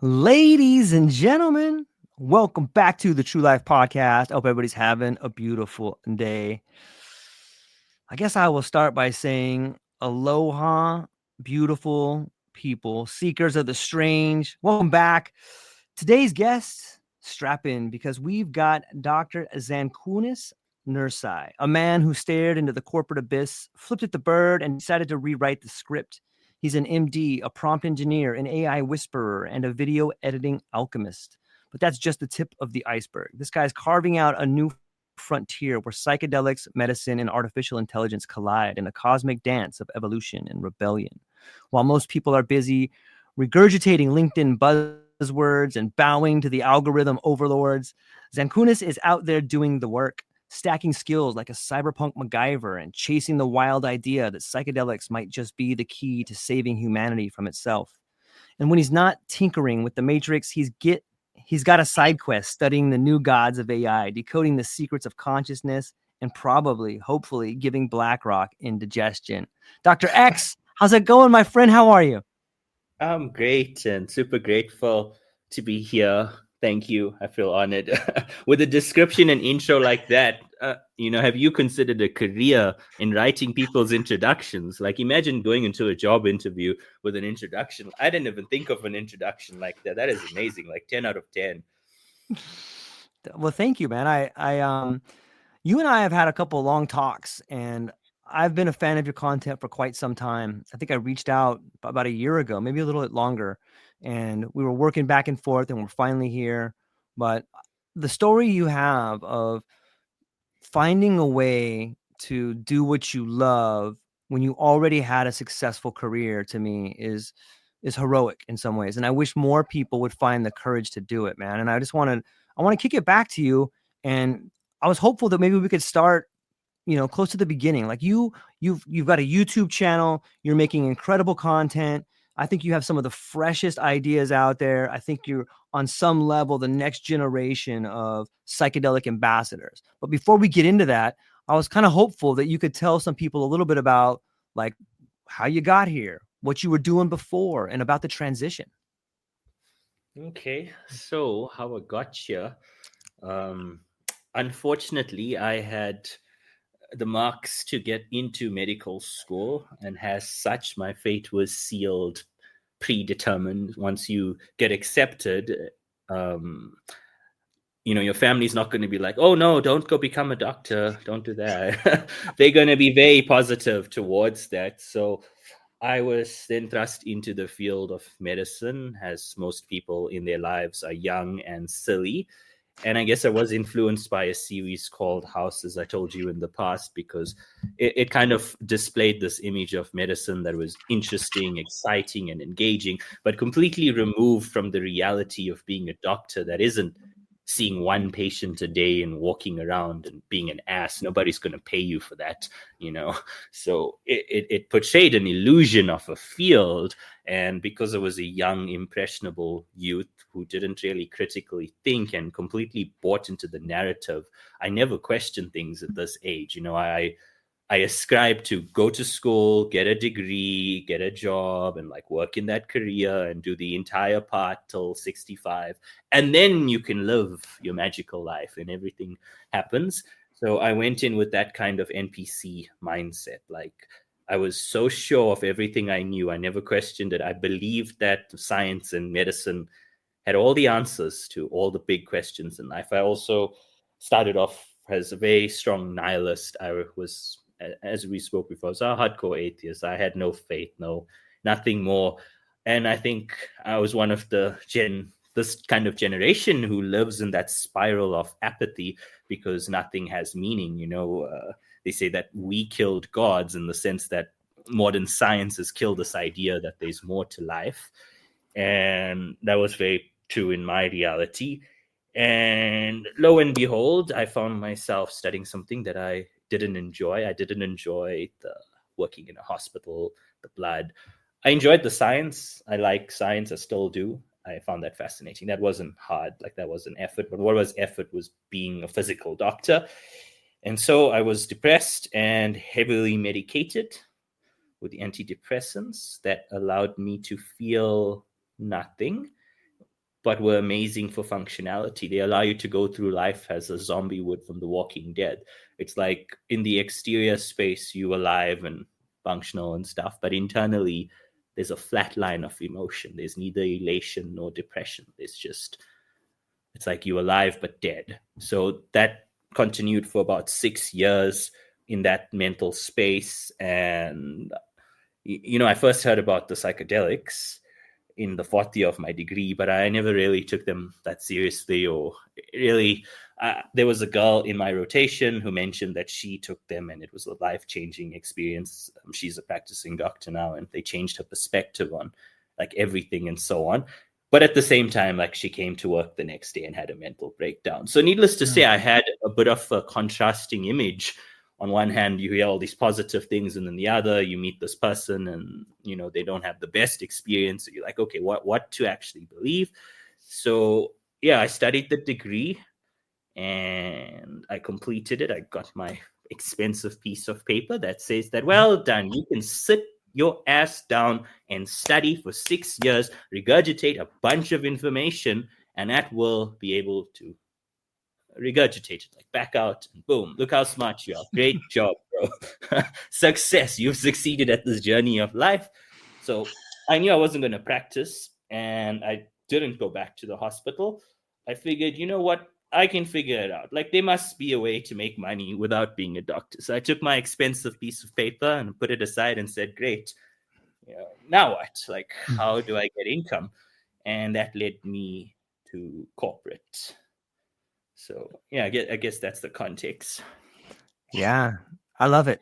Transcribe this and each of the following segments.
Ladies and gentlemen, welcome back to the TrueLife Podcast. I hope everybody's having a beautiful day. I guess I will start by saying aloha, beautiful people, seekers of the strange. Welcome back. Today's guest, strap in because we've got Dr. Xanqunnes Nursingh, a man who stared into the corporate abyss, flipped at the bird, and decided to rewrite the script. He's an MD, a prompt engineer, an AI whisperer, and a video editing alchemist. But that's just the tip of the iceberg. This guy's carving out a new frontier where psychedelics, medicine, and artificial intelligence collide in a cosmic dance of evolution and rebellion. While most people are busy regurgitating LinkedIn buzzwords and bowing to the algorithm overlords, Xanqunnes is out there doing the work, stacking skills like a cyberpunk MacGyver and chasing the wild idea that psychedelics might just be the key to saving humanity from itself. And when he's not tinkering with the Matrix, he's got a side quest studying the new gods of AI, decoding the secrets of consciousness, and probably, hopefully, giving BlackRock indigestion. Dr. X, how's it going, my friend? How are you? I'm great and super grateful to be here. Thank you. I feel honored. With a description and intro like that, have you considered a career in writing people's introductions? Like, imagine going into a job interview with an introduction. I didn't even think of an introduction like that. That is amazing. Like 10 out of 10. Well, thank you, man. You and I have had a couple of long talks, and I've been a fan of your content for quite some time. I think I reached out about a year ago, maybe a little bit longer, and we were working back and forth, and we're finally here. But the story you have of finding a way to do what you love when you already had a successful career, to me, is heroic in some ways. And I wish more people would find the courage to do it, man. And I want to kick it back to you. And I was hopeful that maybe we could start, close to the beginning. Like you've got a YouTube channel, you're making incredible content. I think you have some of the freshest ideas out there. I think you're on some level the next generation of psychedelic ambassadors. But before we get into that, I was kind of hopeful that you could tell some people a little bit about like how you got here, what you were doing before, and about the transition. Okay, so how I got here. Unfortunately, I had the marks to get into medical school, and as such, my fate was sealed, predetermined. Once you get accepted, your family's not going to be like, oh no, don't go become a doctor, don't do that. They're going to be very positive towards that. So I was then thrust into the field of medicine, as most people in their lives are young and silly. And I guess I was influenced by a series called House, as I told you in the past, because it kind of displayed this image of medicine that was interesting, exciting, and engaging, but completely removed from the reality of being a doctor that isn't seeing one patient a day and walking around and being an ass. Nobody's going to pay you for that, So it portrayed an illusion of a field. And because I was a young, impressionable youth who didn't really critically think and completely bought into the narrative, I never questioned things at this age. I ascribe to go to school, get a degree, get a job, and like work in that career and do the entire part till 65. And then you can live your magical life and everything happens. So I went in with that kind of NPC mindset. Like I was so sure of everything I knew. I never questioned it. I believed that science and medicine had all the answers to all the big questions in life. I also started off as a very strong nihilist. I was, as we spoke before, I was a hardcore atheist. I had no faith, nothing more. And I think I was one of this kind of generation who lives in that spiral of apathy because nothing has meaning. They say that we killed gods in the sense that modern science has killed this idea that there's more to life. And that was very true in my reality. And lo and behold, I found myself studying something that I didn't enjoy. I didn't enjoy the working in a hospital, the blood. I enjoyed the science. I like science. I still do. I found that fascinating. That wasn't hard. Like that was an effort. But what was effort was being a physical doctor. And so I was depressed and heavily medicated with antidepressants that allowed me to feel nothing. but were amazing for functionality. They allow you to go through life as a zombie would from The Walking Dead. It's like in the exterior space, you alive and functional and stuff, but internally, there's a flat line of emotion. There's neither elation nor depression. It's like you alive but dead. So that continued for about 6 years in that mental space. And, I first heard about the psychedelics in the fourth year of my degree, but I never really took them that seriously, or really. There was a girl in my rotation who mentioned that she took them and it was a life-changing experience. She's a practicing doctor now, and they changed her perspective on like everything and so on. But at the same time, like, she came to work the next day and had a mental breakdown. So needless to say, I had a bit of a contrasting image. On one hand, you hear all these positive things, and then the other, you meet this person and, they don't have the best experience. So you're like, okay, what to actually believe? So yeah, I studied the degree and I completed it. I got my expensive piece of paper that says that, well done, you can sit your ass down and study for 6 years, regurgitate a bunch of information, and that will be able to regurgitate it, like back out, and boom, look how smart you are. Great job, bro. Success. You've succeeded at this journey of life. So I knew I wasn't going to practice, and I didn't go back to the hospital. I figured, you know what? I can figure it out. Like, there must be a way to make money without being a doctor. So I took my expensive piece of paper and put it aside and said, great, now what? Like, how do I get income? And that led me to corporate. So yeah, I guess that's the context. Yeah, I love it.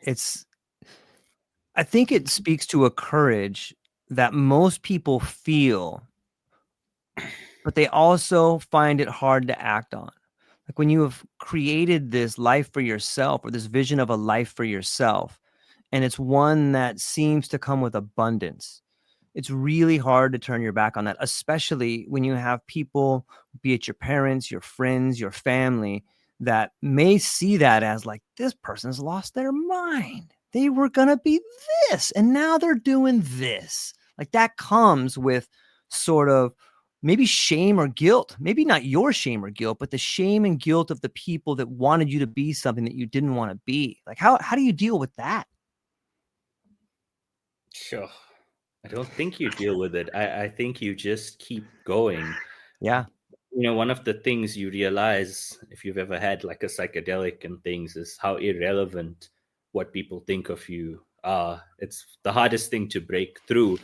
I think it speaks to a courage that most people feel, but they also find it hard to act on. Like when you have created this life for yourself, or this vision of a life for yourself, and it's one that seems to come with abundance, it's really hard to turn your back on that, especially when you have people, be it your parents, your friends, your family, that may see that as like, this person's lost their mind. They were going to be this, and now they're doing this. Like, that comes with sort of maybe shame or guilt, maybe not your shame or guilt, but the shame and guilt of the people that wanted you to be something that you didn't want to be. Like, how do you deal with that? Sure. I don't think you deal with it. I think you just keep going. Yeah. One of the things you realize if you've ever had like a psychedelic and things is how irrelevant what people think of you are. It's the hardest thing to break through.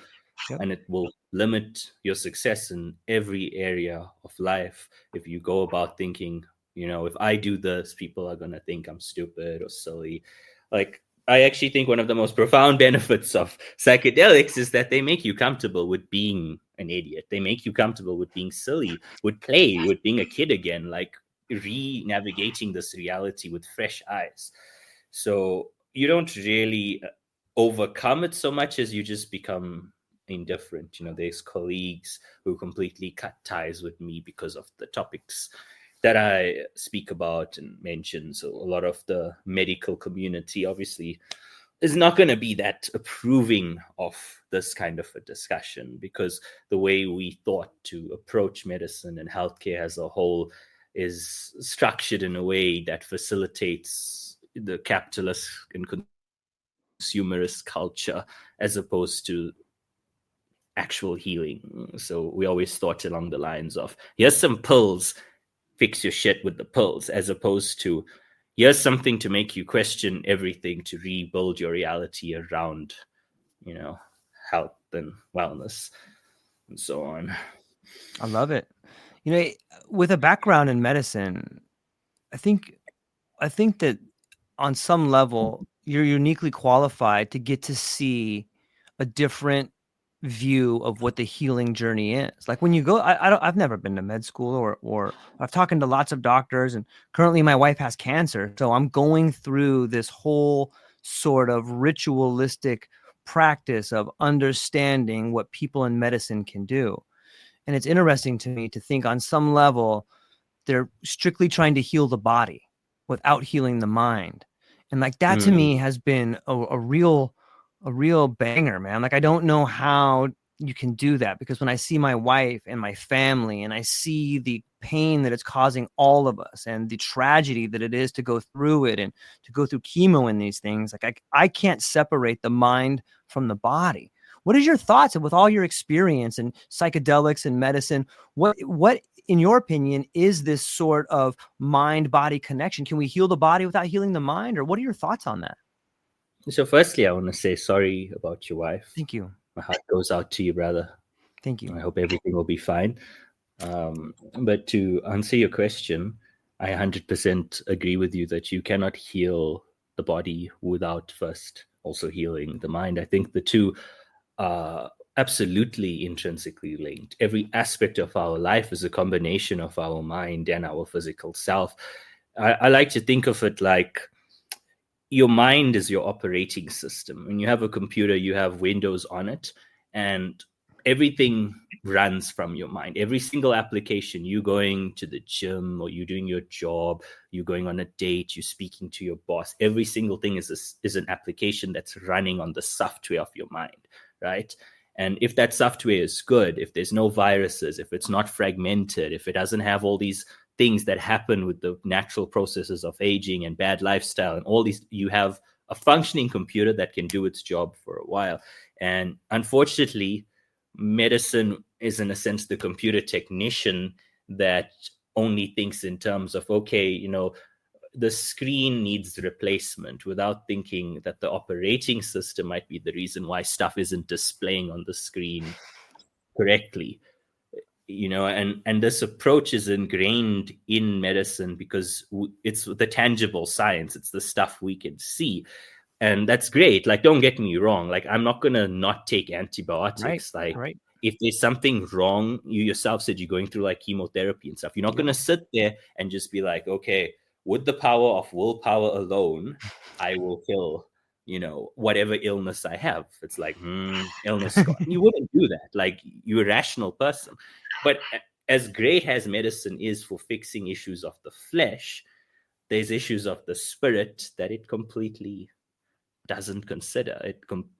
Yep. And it will limit your success in every area of life. If you go about thinking, if I do this, people are going to think I'm stupid or silly. Like, I actually think one of the most profound benefits of psychedelics is that they make you comfortable with being an idiot. They make you comfortable with being silly, with play, with being a kid again, like re-navigating this reality with fresh eyes. So you don't really overcome it so much as you just become indifferent. There's colleagues who completely cut ties with me because of the topics that I speak about and mention. So a lot of the medical community obviously is not going to be that approving of this kind of a discussion, because the way we thought to approach medicine and healthcare as a whole is structured in a way that facilitates the capitalist and consumerist culture as opposed to actual healing. So we always thought along the lines of, here's some pills, fix your shit with the pills, as opposed to, here's something to make you question everything, to rebuild your reality around, health and wellness and so on. I love it. With a background in medicine, I think that on some level, you're uniquely qualified to get to see a different view of what the healing journey is. Like when you go, I've never been to med school, or I've talking to lots of doctors, and currently my wife has cancer. So I'm going through this whole sort of ritualistic practice of understanding what people in medicine can do. And it's interesting to me to think on some level, they're strictly trying to heal the body without healing the mind. And like that to me has been a real banger, man. Like, I don't know how you can do that, because when I see my wife and my family and I see the pain that it's causing all of us and the tragedy that it is to go through it and to go through chemo and these things, like I can't separate the mind from the body. What is your thoughts, and with all your experience in psychedelics and medicine, what in your opinion is this sort of mind body connection? Can we heal the body without healing the mind, or what are your thoughts on that? So firstly, I want to say sorry about your wife. Thank you. My heart goes out to you, brother. Thank you. I hope everything will be fine. But to answer your question, I 100% agree with you that you cannot heal the body without first also healing the mind. I think the two are absolutely intrinsically linked. Every aspect of our life is a combination of our mind and our physical self. I like to think of it like your mind is your operating system. When you have a computer, you have Windows on it, and everything runs from your mind. Every single application, you going to the gym or you doing your job, you going on a date, you speaking to your boss, every single thing is an application that's running on the software of your mind, right? And if that software is good, if there's no viruses, if it's not fragmented, if it doesn't have all these things that happen with the natural processes of aging and bad lifestyle and all these, you have a functioning computer that can do its job for a while. And unfortunately, medicine is in a sense the computer technician that only thinks in terms of, okay, you know, the screen needs replacement, without thinking that the operating system might be the reason why stuff isn't displaying on the screen correctly. You know, and this approach is ingrained in medicine because it's the tangible science. It's the stuff we can see. And that's great. Like, don't get me wrong. Like, I'm not going to not take antibiotics. Right. If there's something wrong, you yourself said you're going through like chemotherapy and stuff. You're not going to sit there and just be like, okay, with the power of willpower alone, I will kill, you know, whatever illness I have. It's like, illness gone. You wouldn't do that. Like, you're a rational person. But as great as medicine is for fixing issues of the flesh, there's issues of the spirit that it completely doesn't consider.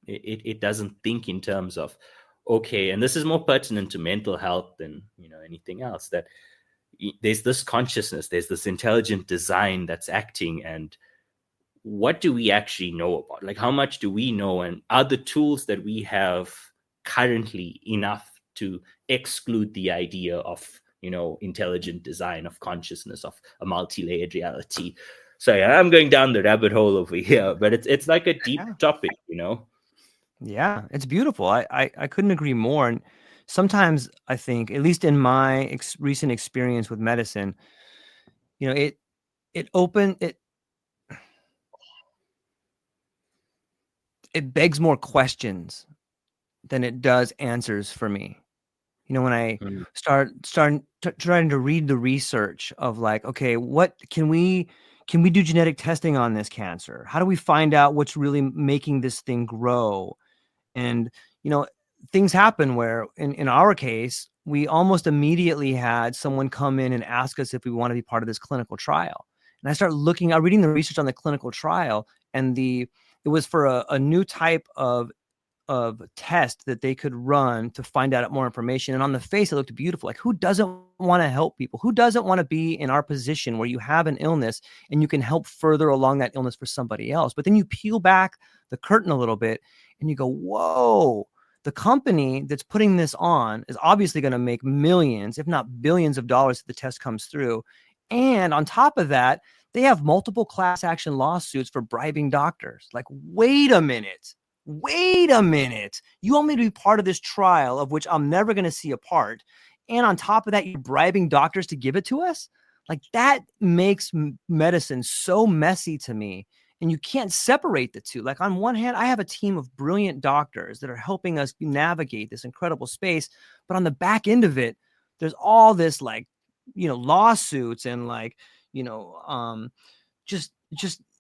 It doesn't think in terms of, okay, and this is more pertinent to mental health than, you know, anything else, that there's this consciousness, there's this intelligent design that's acting, and what do we actually know about? Like, how much do we know, and are the tools that we have currently enough to exclude the idea of, you know, intelligent design, of consciousness, of a multi-layered reality? So yeah, I'm going down the rabbit hole over here, but it's like a deep topic, you know? Yeah, it's beautiful. I couldn't agree more. And sometimes I think, at least in my recent experience with medicine, you know, it begs more questions than it does answers for me. You know, when I start trying to read the research of like, okay, what can we do genetic testing on this cancer? How do we find out what's really making this thing grow? And, you know, things happen where in our case, we almost immediately had someone come in and ask us if we want to be part of this clinical trial. And I start reading the research on the clinical trial, and it was for a new type of test that they could run to find out more information. And on the face, it looked beautiful. Like, who doesn't want to help people? Who doesn't want to be in our position where you have an illness and you can help further along that illness for somebody else? But then you peel back the curtain a little bit and you go, whoa, the company that's putting this on is obviously going to make millions, if not billions of dollars if the test comes through. And on top of that, they have multiple class action lawsuits for bribing doctors. Like, wait a minute. You want me to be part of this trial of which I'm never going to see a part. And on top of that, you're bribing doctors to give it to us? Like, that makes medicine so messy to me. And you can't separate the two. Like, on one hand, I have a team of brilliant doctors that are helping us navigate this incredible space. But on the back end of it, there's all this, like, you know, lawsuits and like, you know, just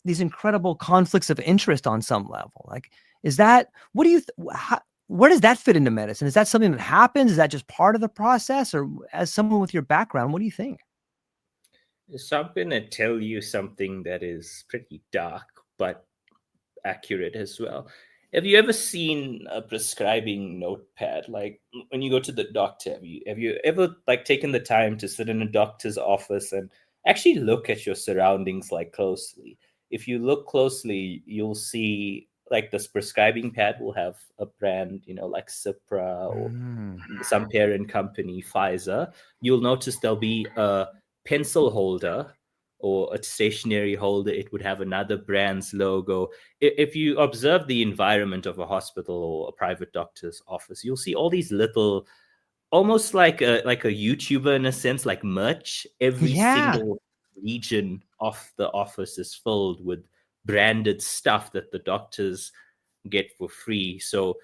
these incredible conflicts of interest on some level. Like, is that, what do you, where does that fit into medicine? Is that something that happens? Is that just part of the process? Or as someone with your background, what do you think? So I'm going to tell you something that is pretty dark, but accurate as well. Have you ever seen a prescribing notepad? Like when you go to the doctor, have you ever like taken the time to sit in a doctor's office and actually look at your surroundings like closely? If you look closely, you'll see like this prescribing pad will have a brand, like Cipra or some parent company, Pfizer. You'll notice there'll be a pencil holder or a stationery holder. It would have another brand's logo. If you observe the environment of a hospital or a private doctor's office, you'll see all these little, almost like a YouTuber in a sense, like merch. Every single region of the office is filled with branded stuff that the doctors get for free. So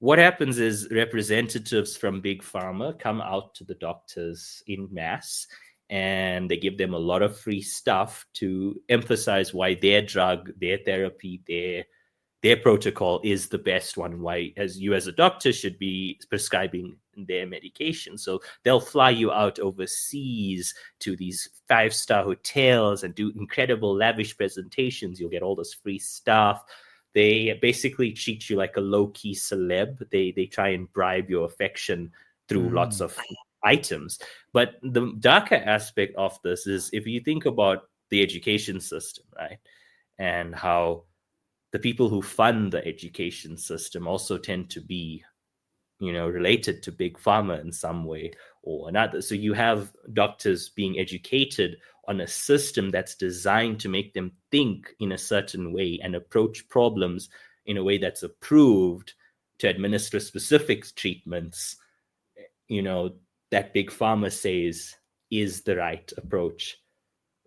what happens is representatives from Big Pharma come out to the doctors in mass, and they give them a lot of free stuff to emphasize why their drug, their therapy, their protocol is the best one, why as a doctor should be prescribing their medication. So they'll fly you out overseas to these 5-star hotels and do incredible lavish presentations. You'll get all this free stuff. They basically treat you like a low-key celeb. They try and bribe your affection through lots of items. But the darker aspect of this is, if you think about the education system, right, and how the people who fund the education system also tend to be, related to Big Pharma in some way or another. So you have doctors being educated on a system that's designed to make them think in a certain way and approach problems in a way that's approved to administer specific treatments, that Big Pharma says is the right approach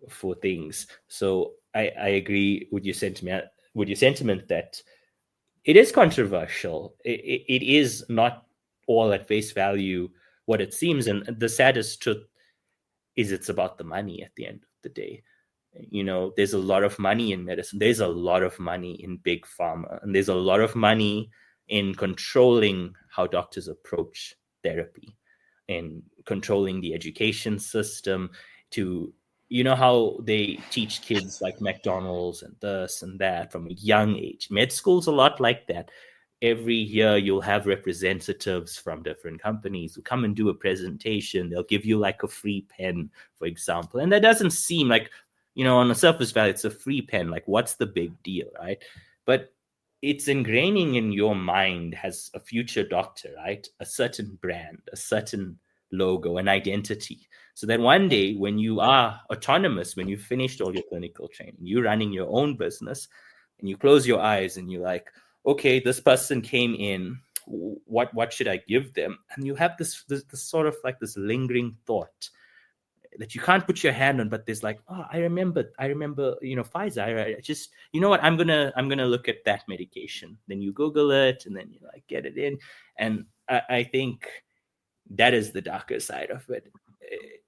for things. So I agree with your sentiment that it is controversial. It is not all at face value what it seems. And the saddest truth is it's about the money at the end of the day. There's a lot of money in medicine. There's a lot of money in Big Pharma. And there's a lot of money in controlling how doctors approach therapy and controlling the education system to, how they teach kids like McDonald's and this and that from a young age. Med school's a lot like that. Every year you'll have representatives from different companies who come and do a presentation. They'll give you like a free pen, for example. And that doesn't seem like, on the surface value, it's a free pen. Like, what's the big deal, right? But it's ingraining in your mind as a future doctor, right? A certain brand, a certain logo, an identity. So that one day when you are autonomous, when you've finished all your clinical training, you're running your own business, and you close your eyes and you're like, okay, this person came in, what should I give them? And you have this sort of like this lingering thought that you can't put your hand on, but there's like, oh, I remember, Pfizer. I just, what, I'm gonna look at that medication. Then you Google it, and then you like get it in. And I think that is the darker side of it.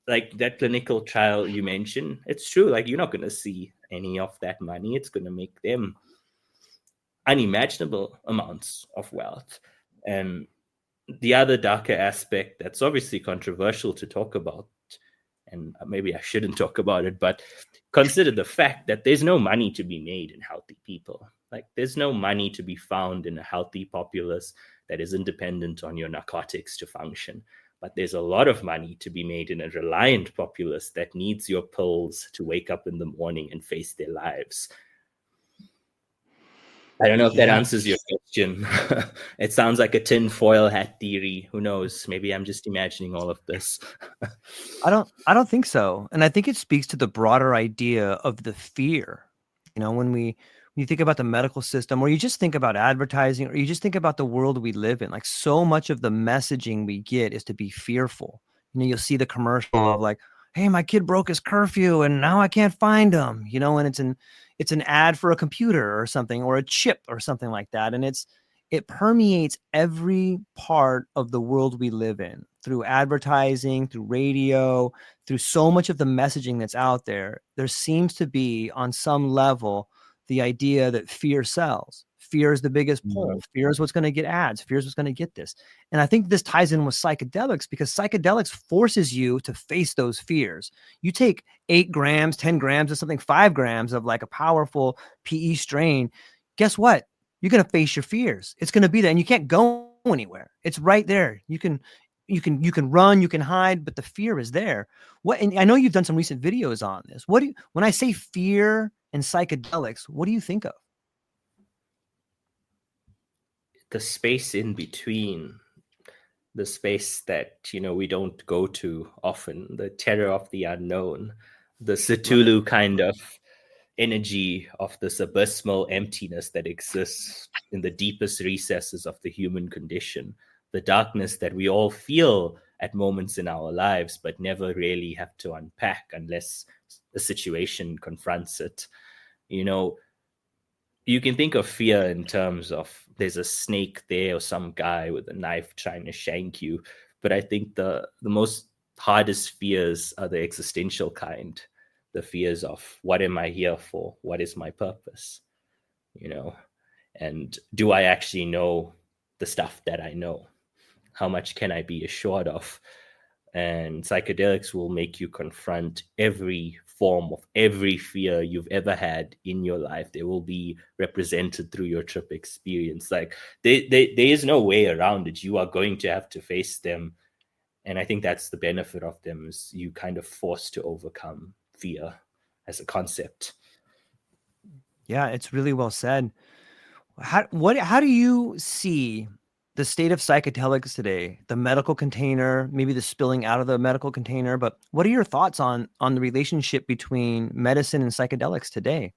Like that clinical trial you mentioned, it's true. Like, you're not gonna see any of that money. It's gonna make them unimaginable amounts of wealth. And the other darker aspect that's obviously controversial to talk about, and maybe I shouldn't talk about it, but consider the fact that there's no money to be made in healthy people. Like, there's no money to be found in a healthy populace that isn't dependent on your narcotics to function. But there's a lot of money to be made in a reliant populace that needs your pills to wake up in the morning and face their lives. I don't know if that answers your question. It sounds like a tinfoil hat theory. Who knows? Maybe I'm just imagining all of this. I don't think so. And I think it speaks to the broader idea of the fear. When you think about the medical system, or you just think about advertising, or you just think about the world we live in, like, so much of the messaging we get is to be fearful. You'll see the commercial of like, hey, my kid broke his curfew and now I can't find him, and it's an ad for a computer or something, or a chip or something like that. And it permeates every part of the world we live in, through advertising, through radio, through so much of the messaging that's out there. There seems to be, on some level, the idea that fear sells. Fear is the biggest pull. Fear is what's going to get ads. Fear is what's going to get this. And I think this ties in with psychedelics, because psychedelics forces you to face those fears. You take 8 grams, 10 grams of something, 5 grams of like a powerful PE strain. Guess what? you're going to face your fears. It's going to be there, and you can't go anywhere. It's right there. You can run, you can hide, but the fear is there. And I know you've done some recent videos on this. When I say fear and psychedelics, what do you think of? The space in between, the space that, we don't go to often, the terror of the unknown, the Cthulhu kind of energy of this abysmal emptiness that exists in the deepest recesses of the human condition, the darkness that we all feel at moments in our lives, but never really have to unpack unless a situation confronts it. You can think of fear in terms of there's a snake there or some guy with a knife trying to shank you. But I think the most hardest fears are the existential kind, the fears of what am I here for? What is my purpose? And do I actually know the stuff that I know? How much can I be assured of? And psychedelics will make you confront every form of every fear you've ever had in your life. They will be represented through your trip experience. Like there is no way around it. You are going to have to face them. And I think that's the benefit of them, is you kind of forced to overcome fear as a concept. Yeah, it's really well said. How do you see the state of psychedelics today, the medical container, maybe the spilling out of the medical container, but what are your thoughts on the relationship between medicine and psychedelics today?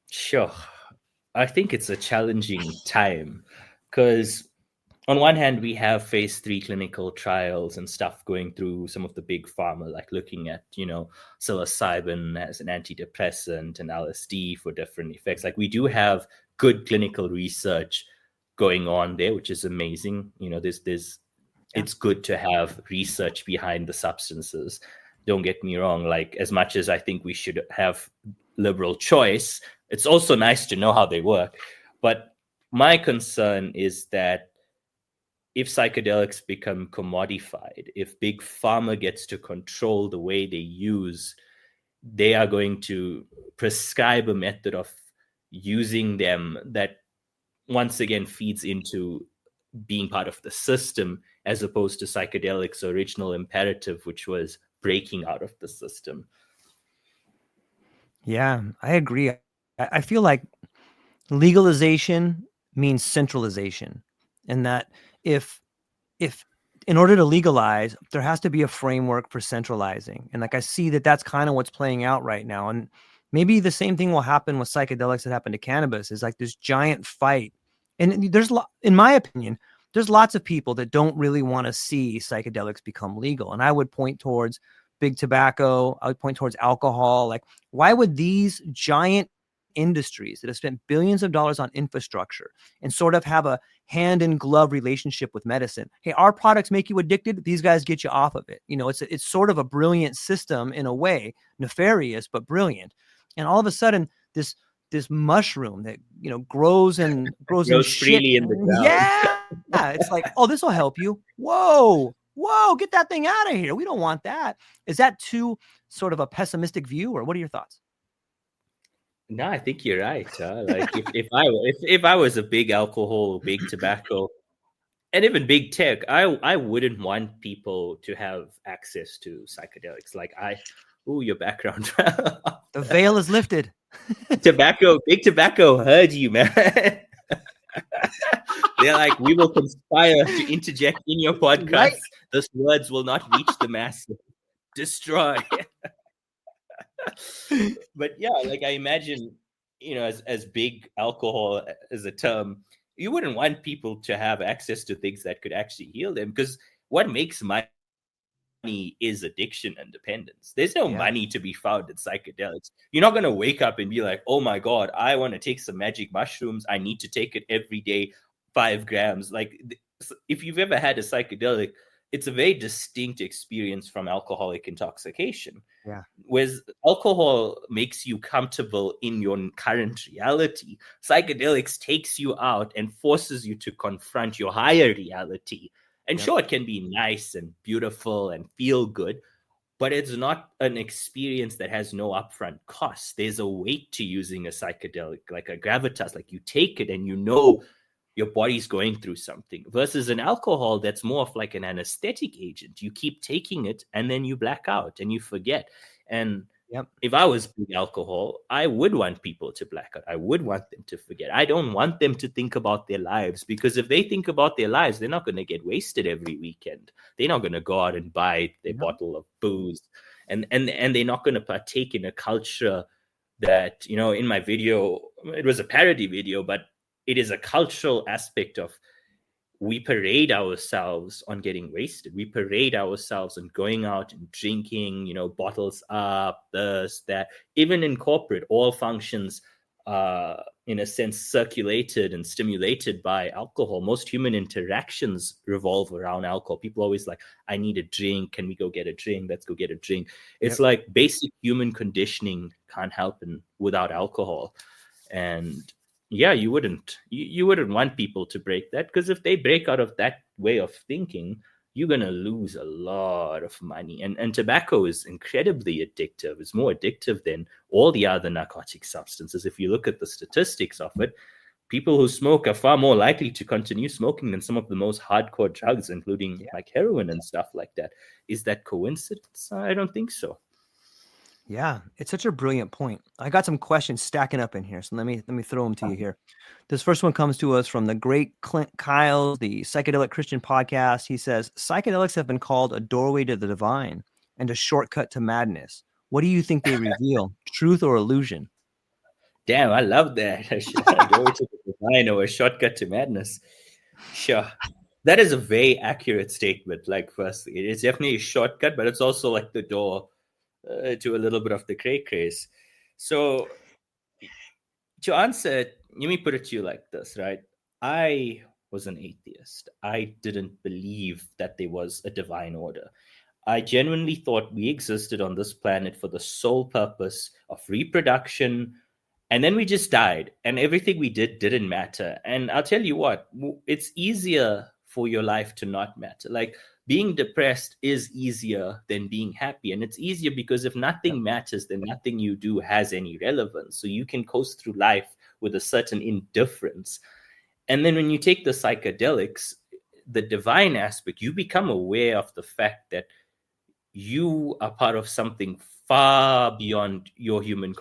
Sure. I think it's a challenging time because on one hand, we have phase 3 clinical trials and stuff going through some of the big pharma, like looking at, psilocybin as an antidepressant and LSD for different effects. Like we do have good clinical research going on there, which is amazing. It's good to have research behind the substances. Don't get me wrong. Like as much as I think we should have liberal choice, it's also nice to know how they work. But my concern is that if psychedelics become commodified, if big pharma gets to control the way they use, they are going to prescribe a method of using them that once again feeds into being part of the system, as opposed to psychedelics' original imperative, which was breaking out of the system. Yeah, I agree. I feel like legalization means centralization, and that if in order to legalize, there has to be a framework for centralizing. And like I see that's kind of what's playing out right now. And maybe the same thing will happen with psychedelics that happened to cannabis, is like this giant fight. And in my opinion, there's lots of people that don't really want to see psychedelics become legal. And I would point towards big tobacco. I would point towards alcohol. Like, why would these giant industries that have spent billions of dollars on infrastructure and sort of have a hand in glove relationship with medicine? Hey, our products make you addicted. These guys get you off of it. It's sort of a brilliant system in a way, nefarious, but brilliant. And all of a sudden this mushroom that, grows in freely in the ground. Yeah. It's like, oh, this will help you. Whoa, get that thing out of here. We don't want that. Is that too sort of a pessimistic view, or what are your thoughts? No, I think you're right. Like if I was a big alcohol, big tobacco, and even big tech, I wouldn't want people to have access to psychedelics. Like your background. The veil is lifted. Big tobacco heard you, man. They're like, we will conspire to interject in your podcast. Right. Those words will not reach the masses. Destroy. But yeah, like I imagine, as big alcohol as a term, you wouldn't want people to have access to things that could actually heal them, because what makes money is addiction and dependence. There's no money to be found in psychedelics. You're not going to wake up and be like, oh my God, I want to take some magic mushrooms. I need to take it every day, 5 grams. Like if you've ever had a psychedelic, it's a very distinct experience from alcoholic intoxication. Yeah. Whereas alcohol makes you comfortable in your current reality, psychedelics takes you out and forces you to confront your higher reality. And sure, it can be nice and beautiful and feel good, but it's not an experience that has no upfront cost. There's a weight to using a psychedelic, like a gravitas, like you take it and you know your body's going through something, versus an alcohol that's more of like an anesthetic agent. You keep taking it and then you black out and you forget. And Yep. if I was big alcohol, I would want people to black out. I would want them to forget. I don't want them to think about their lives, because if they think about their lives, they're not going to get wasted every weekend. They're not going to go out and buy their bottle of booze, and they're not going to partake in a culture that, you know, in my video, it was a parody video, but it is a cultural aspect of, we parade ourselves on getting wasted. We parade ourselves on going out and drinking, you know, bottles up, this, that. Even in corporate, all functions in a sense circulated and stimulated by alcohol. Most human interactions revolve around alcohol. People always like, I need a drink. Can we go get a drink? Let's go get a drink. It's like basic human conditioning can't happen without alcohol. And yeah, you wouldn't want people to break that, because if they break out of that way of thinking, you're going to lose a lot of money. And tobacco is incredibly addictive. It's more addictive than all the other narcotic substances. If you look at the statistics of it, people who smoke are far more likely to continue smoking than some of the most hardcore drugs, including like heroin and stuff like that. Is that coincidence? I don't think so. Yeah, it's such a brilliant point. I got some questions stacking up in here, so let me throw them to you here. This first one comes to us from the great Clint Kyle, the Psychedelic Christian Podcast. He says, psychedelics have been called a doorway to the divine and a shortcut to madness. What do you think they reveal, truth or illusion? Damn, I love that. A doorway to the divine or a shortcut to madness. Sure. That is a very accurate statement. Like, firstly, it is definitely a shortcut, but it's also like the door to a little bit of the craze. So to answer it, let me put it to you like this, right? I was an atheist. I didn't believe that there was a divine order. I genuinely thought we existed on this planet for the sole purpose of reproduction, and then we just died, and everything we did didn't matter. And I'll tell you what, it's easier for your life to not matter. Like, being depressed is easier than being happy. And it's easier because if nothing matters, then nothing you do has any relevance. So you can coast through life with a certain indifference. And then when you take the psychedelics, the divine aspect, you become aware of the fact that you are part of something far beyond your human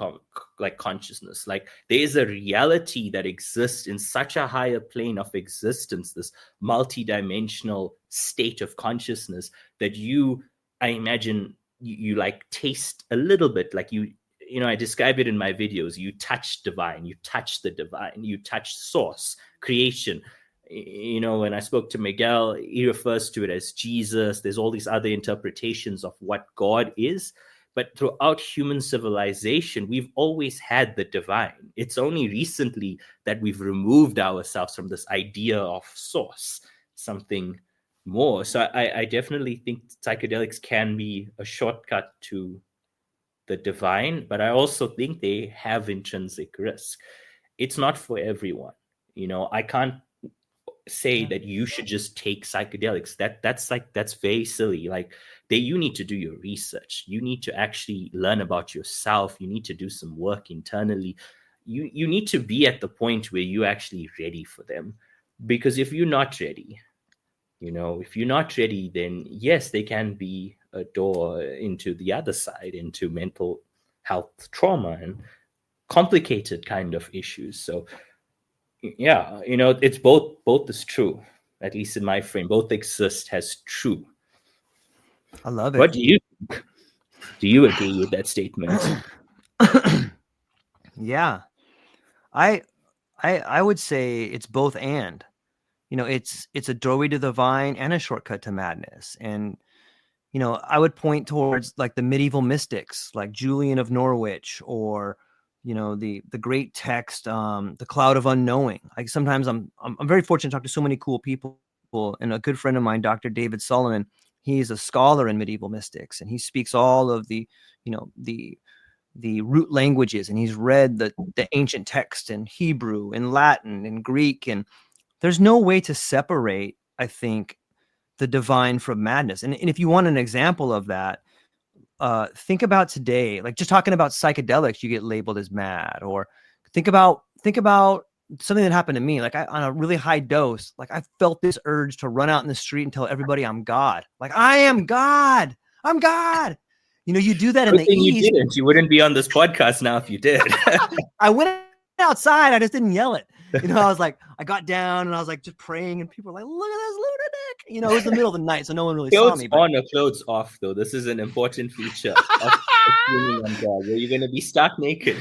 consciousness. Like, there is a reality that exists in such a higher plane of existence, this multidimensional state of consciousness, that I imagine you like taste a little bit, like you know, I describe it in my videos. You touch divine, you touch the divine, you touch source, creation. You know, when I spoke to Miguel, he refers to it as Jesus. There's all these other interpretations of what God is. But throughout human civilization, we've always had the divine. It's only recently that we've removed ourselves from this idea of source, something more. So I definitely think psychedelics can be a shortcut to the divine, but I also think they have intrinsic risk. It's not for everyone. You know, I can't say that you should just take psychedelics. That's very silly. Like, you need to do your research. You need to actually learn about yourself. You need to do some work internally. You need to be at the point where you're actually ready for them. Because if you're not ready, then yes, they can be a door into the other side, into mental health trauma and complicated kind of issues. So yeah, you know, it's both is true, at least in my frame. Both exist as true. I love it. What do you think? Do you agree with that statement? Yeah, I would say it's both and. You know, it's a doorway to the divine and a shortcut to madness. And you know, I would point towards like the medieval mystics, like Julian of Norwich, or you know, the great text, The Cloud of Unknowing. Like, sometimes I'm very fortunate to talk to so many cool people, and a good friend of mine, Dr. David Solomon, he's a scholar in medieval mystics, and he speaks all of the, you know, the root languages, and he's read the ancient text in Hebrew, in Latin, in Greek, and there's no way to separate, I think, the divine from madness. And if you want an example of that, think about today, like just talking about psychedelics, you get labeled as mad. Or think about something that happened to me. Like on a really high dose, like I felt this urge to run out in the street and tell everybody I'm God. Like I am God. I'm God. You know, you do that in the thing East. You didn't. You wouldn't be on this podcast now if you did. I went outside. I just didn't yell it. You know, I was like, I got down and I was like just praying, and people were like, look at this lunatic. You know, it was the middle of the night, so no one really saw me. Clothes on or clothes off, though. This is an important feature of assuming on God, where you're going to be stark naked.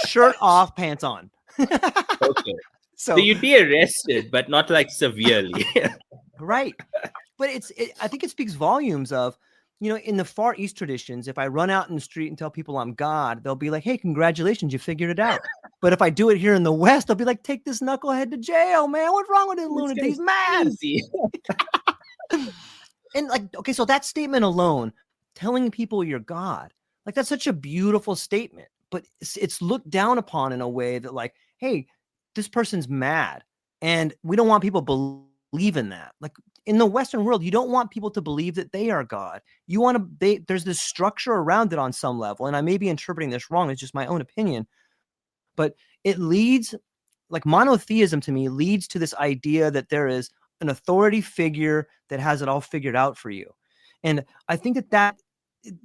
Shirt off, pants on. Okay. So you'd be arrested, but not like severely. Right. But I think it speaks volumes of, you know, in the Far East traditions, if I run out in the street and tell people I'm God, they'll be like, hey, congratulations, you figured it out. But if I do it here in the West, they'll be like, take this knucklehead to jail, man. What's wrong with this lunatic? He's mad. And like, okay, so that statement alone, telling people you're God, like that's such a beautiful statement, but it's looked down upon in a way that like, hey, this person's mad. And we don't want people believe in that. Like in the Western world, you don't want people to believe that they are God. You want to, there's this structure around it on some level. And I may be interpreting this wrong. It's just my own opinion, but it leads, like monotheism to me leads to this idea that there is an authority figure that has it all figured out for you. And I think that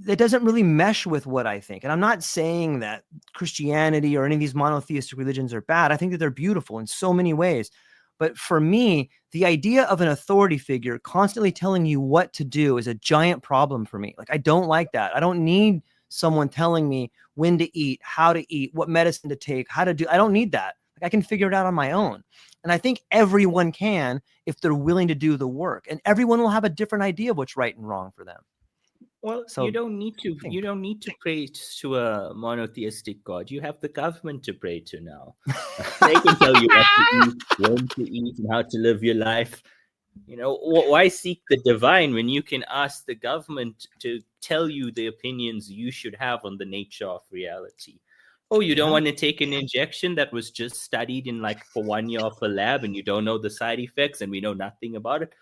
doesn't really mesh with what I think. And I'm not saying that Christianity or any of these monotheistic religions are bad. I think that they're beautiful in so many ways. But for me, the idea of an authority figure constantly telling you what to do is a giant problem for me. Like, I don't like that. I don't need someone telling me when to eat, how to eat, what medicine to take, how to do. I don't need that. Like, I can figure it out on my own. And I think everyone can if they're willing to do the work. And everyone will have a different idea of what's right and wrong for them. Well, so you don't need to pray to a monotheistic God. You have the government to pray to now. They can tell you what to eat, when to eat, and how to live your life. You know, why seek the divine when you can ask the government to tell you the opinions you should have on the nature of reality? Oh, you don't want to take an injection that was just studied in like for 1 year of a lab, and you don't know the side effects, and we know nothing about it.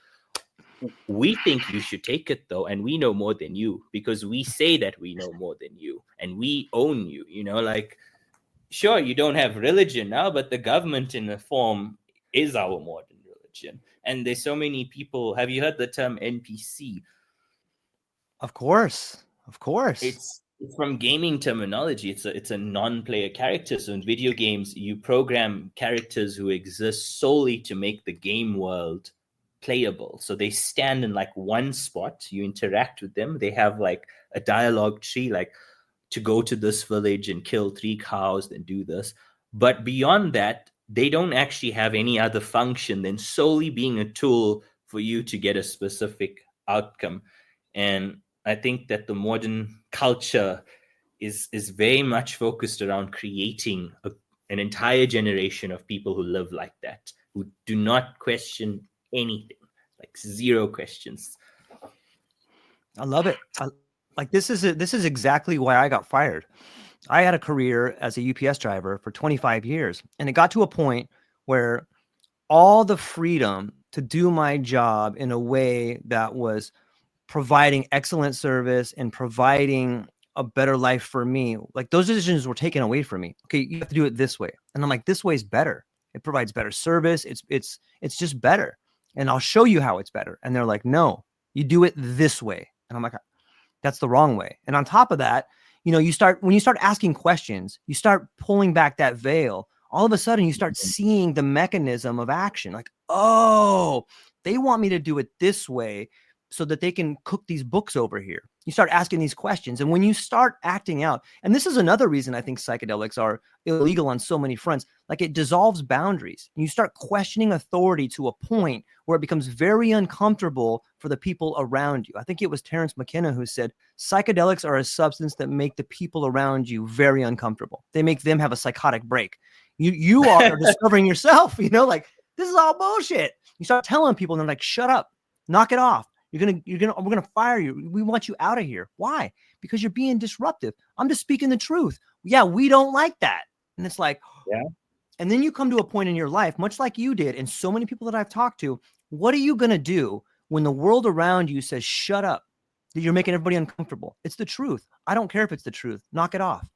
We think you should take it though, and we know more than you because we say that we know more than you and we own you. You know, like, sure, you don't have religion now, but the government in a form is our modern religion. And there's so many people. Have you heard the term NPC? Of course. It's from gaming terminology. It's a non-player character. So in video games, you program characters who exist solely to make the game world playable. So they stand in like one spot, you interact with them, they have like a dialogue tree, like to go to this village and kill 3 cows, then do this. But beyond that, they don't actually have any other function than solely being a tool for you to get a specific outcome. And I think that the modern culture is very much focused around creating an entire generation of people who live like that, who do not question anything, like zero questions. I love it. This is exactly why I got fired. I had a career as a UPS driver for 25 years, and it got to a point where all the freedom to do my job in a way that was providing excellent service and providing a better life for me, like those decisions were taken away from me. Okay, you have to do it this way. And I'm like, this way is better. It provides better service. It's just better. And I'll show you how it's better. And they're like, no, you do it this way. And I'm like, that's the wrong way. And on top of that, you know, when you start asking questions, you start pulling back that veil. All of a sudden you start seeing the mechanism of action. Like, oh, they want me to do it this way so that they can cook these books over here. You start asking these questions. And when you start acting out, and this is another reason I think psychedelics are illegal on so many fronts, like it dissolves boundaries. And you start questioning authority to a point where it becomes very uncomfortable for the people around you. I think it was Terence McKenna who said, psychedelics are a substance that make the people around you very uncomfortable. They make them have a psychotic break. You are discovering yourself, you know, like, this is all bullshit. You start telling people and they're like, shut up, knock it off. We're going to fire you. We want you out of here. Why? Because you're being disruptive. I'm just speaking the truth. Yeah, we don't like that. And it's like, yeah. And then you come to a point in your life, much like you did, and so many people that I've talked to, what are you going to do when the world around you says, shut up? that you're making everybody uncomfortable. It's the truth. I don't care if it's the truth. Knock it off.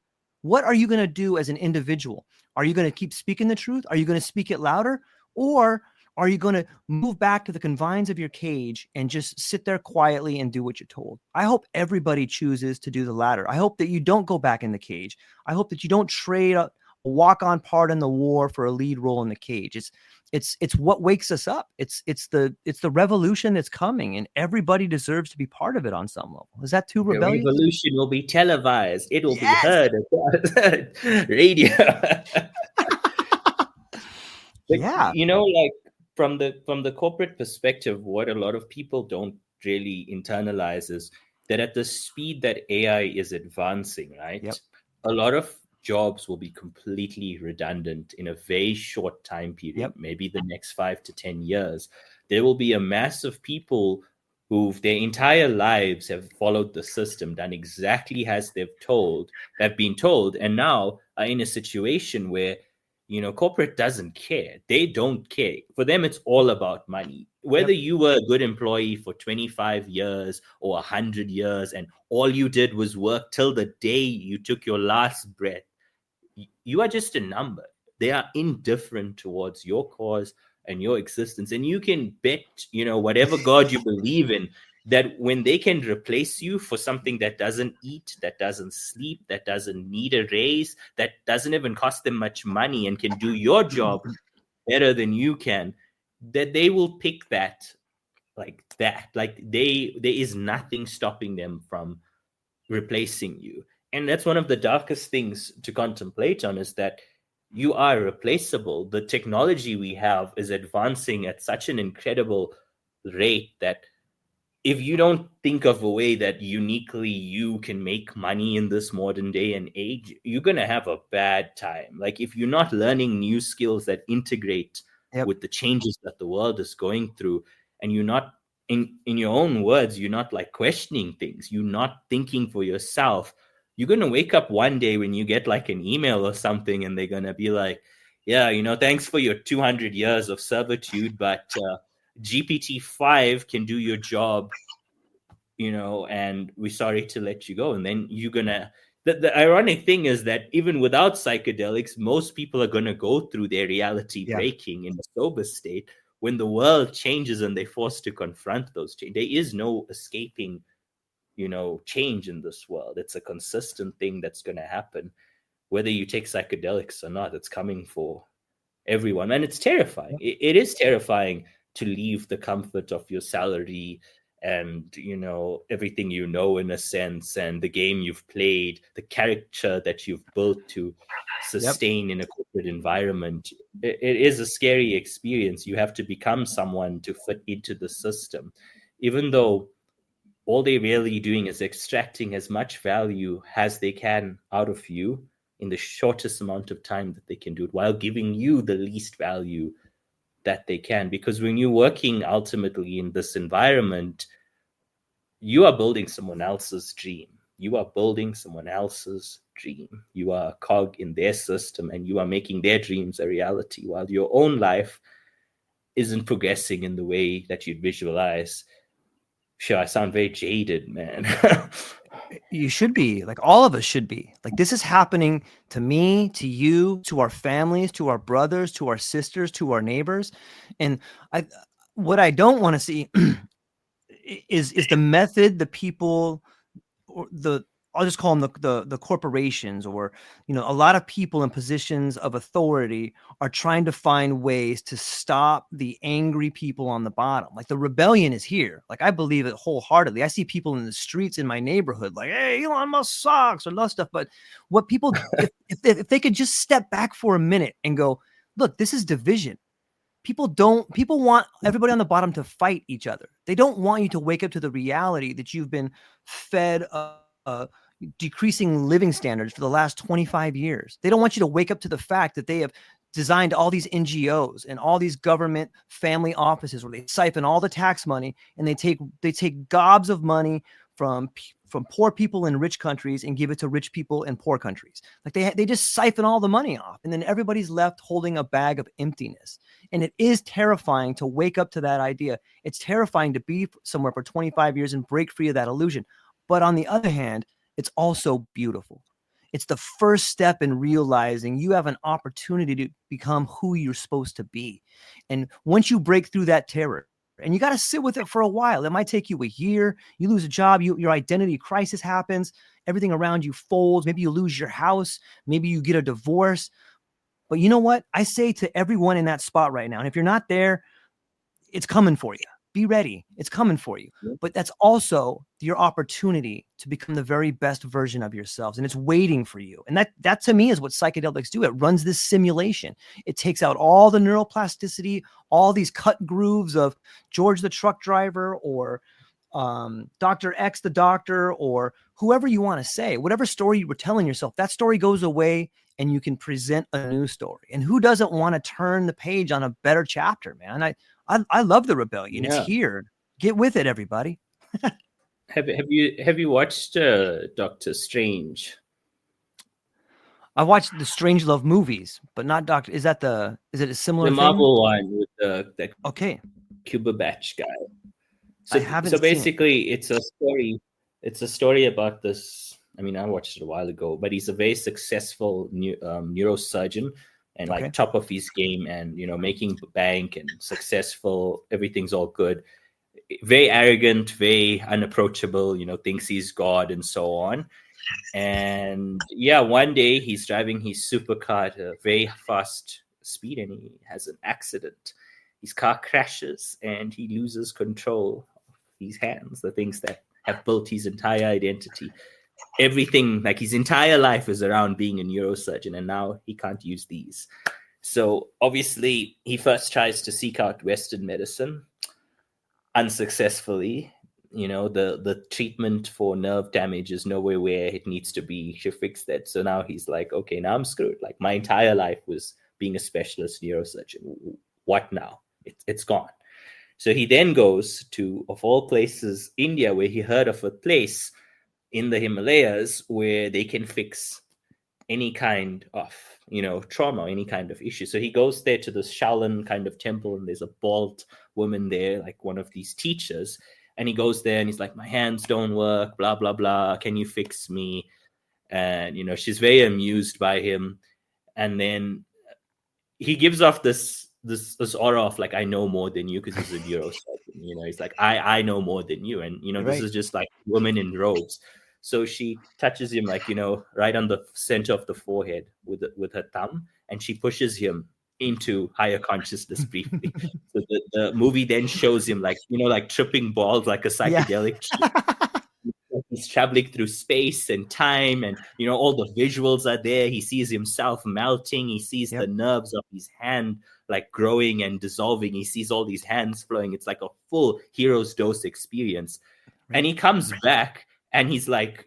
What are you going to do as an individual? Are you going to keep speaking the truth? Are you going to speak it louder? Or are you going to move back to the confines of your cage and just sit there quietly and do what you're told? I hope everybody chooses to do the latter. I hope that you don't go back in the cage. I hope that you don't trade a walk-on part in the war for a lead role in the cage. It's what wakes us up. It's the revolution that's coming, and everybody deserves to be part of it on some level. Is that too The rebellious? revolution will be televised. It will be Yes. heard across radio. But Yeah. like from the corporate perspective, what a lot of people don't really internalize is that at the speed that AI is advancing, right? Yep. A lot of jobs will be completely redundant in a very short time period, Yep. maybe the next 5 to 10 years. There will be a mass of people who their entire lives have followed the system, done exactly as they've been told, and now are in a situation where corporate doesn't care. They don't care. For them, it's all about money. Whether you were a good employee for 25 years or 100 years and all you did was work till the day you took your last breath, you are just a number. They are indifferent towards your cause and your existence. And you can bet, whatever God you believe in, that when they can replace you for something that doesn't eat, that doesn't sleep, that doesn't need a raise, that doesn't even cost them much money and can do your job better than you can, that they will pick that like that. Like there is nothing stopping them from replacing you. And that's one of the darkest things to contemplate on, is that you are replaceable. The technology we have is advancing at such an incredible rate that if you don't think of a way that uniquely you can make money in this modern day and age, you're going to have a bad time. Like if you're not learning new skills that integrate with the changes that the world is going through, and you're not, in your own words, you're not like questioning things, you're not thinking for yourself, you're going to wake up one day when you get like an email or something and they're going to be like, yeah, thanks for your 200 years of servitude, but GPT-5 can do your job, and we're sorry to let you go. And then you're gonna, the ironic thing is that even without psychedelics, most people are gonna go through their reality breaking in a sober state. When the world changes and they're forced to confront those changes, there is no escaping, change in this world. It's a consistent thing that's gonna happen. Whether you take psychedelics or not, it's coming for everyone. And it's terrifying. It is terrifying to leave the comfort of your salary and everything in a sense, and the game you've played, the character that you've built to sustain in a corporate environment. It is a scary experience. You have to become someone to fit into the system, even though all they're really doing is extracting as much value as they can out of you in the shortest amount of time that they can do it, while giving you the least value that they can. Because when you're working ultimately in this environment, you are building someone else's dream. You are building someone else's dream. You are a cog in their system, and you are making their dreams a reality, while your own life isn't progressing in the way that you'd visualize. Sure, I sound very jaded, man. You should be. Like, all of us should be. Like, this is happening to me, to you, to our families, to our brothers, to our sisters, to our neighbors. And what I don't want to see is the method, the people, or I'll just call them the corporations, or a lot of people in positions of authority are trying to find ways to stop the angry people on the bottom. Like, the rebellion is here. Like, I believe it wholeheartedly. I see people in the streets in my neighborhood like, "Hey, Elon Musk sucks," or love stuff. But what people, if they could just step back for a minute and go, look, this is division. People want everybody on the bottom to fight each other. They don't want you to wake up to the reality that you've been fed decreasing living standards for the last 25 years. They don't want you to wake up to the fact that they have designed all these NGOs and all these government family offices where they siphon all the tax money, and they take gobs of money from from poor people in rich countries and give it to rich people in poor countries. Like they just siphon all the money off, and then everybody's left holding a bag of emptiness. And it is terrifying to wake up to that idea. It's terrifying to be somewhere for 25 years and break free of that illusion. But on the other hand, it's also beautiful. It's the first step in realizing you have an opportunity to become who you're supposed to be. And once you break through that terror, and you got to sit with it for a while. It might take you a year. You lose a job. Your identity crisis happens. Everything around you folds. Maybe you lose your house. Maybe you get a divorce. But you know what? I say to everyone in that spot right now, and if you're not there, it's coming for you. Be ready. It's coming for you. But that's also your opportunity to become the very best version of yourselves. And it's waiting for you. And that to me is what psychedelics do. It runs this simulation. It takes out all the neuroplasticity, all these cut grooves of George the truck driver or Dr. X the doctor or whoever you want to say. Whatever story you were telling yourself, that story goes away and you can present a new story. And who doesn't want to turn the page on a better chapter, man? I love the rebellion. It's here. Get with it, everybody. Have you watched Doctor Strange? I watched the Strangelove movies, but not Doctor. Is it a similar the Marvel one with the Cumberbatch guy? So, I haven't. So basically, it's a story. It's a story about this. I mean, I watched it a while ago, but he's a very successful neurosurgeon and like top of his game, and making bank and successful. Everything's all good. Very arrogant, very unapproachable. Thinks he's God and so on. And one day he's driving his supercar at a very fast speed, and he has an accident. His car crashes, and he loses control of his hands, the things that have built his entire identity. Everything, like his entire life, is around being a neurosurgeon, and now he can't use these. So obviously he first tries to seek out Western medicine, unsuccessfully. The treatment for nerve damage is nowhere where it needs to be. She fixed that. So now he's like, okay, now I'm screwed. Like my entire life was being a specialist neurosurgeon. What now? It's gone. So he then goes to, of all places, India, where he heard of a place in the Himalayas where they can fix any kind of, trauma, any kind of issue. So he goes there to this Shaolin kind of temple, and there's a bald woman there, like one of these teachers. And he goes there and he's like, my hands don't work, blah, blah, blah. Can you fix me? And, she's very amused by him. And then he gives off this aura of like, I know more than you, because he's a neurosurgeon. He's like, I know more than you. And, this is just like women in robes. So she touches him like, right on the center of the forehead with her thumb. And she pushes him into higher consciousness briefly. So the movie then shows him like, like tripping balls, like a psychedelic. He's traveling through space and time, and all the visuals are there. He sees himself melting. He sees the nerves of his hand like growing and dissolving. He sees all these hands flowing. It's like a full hero's dose experience. And he comes back and he's like,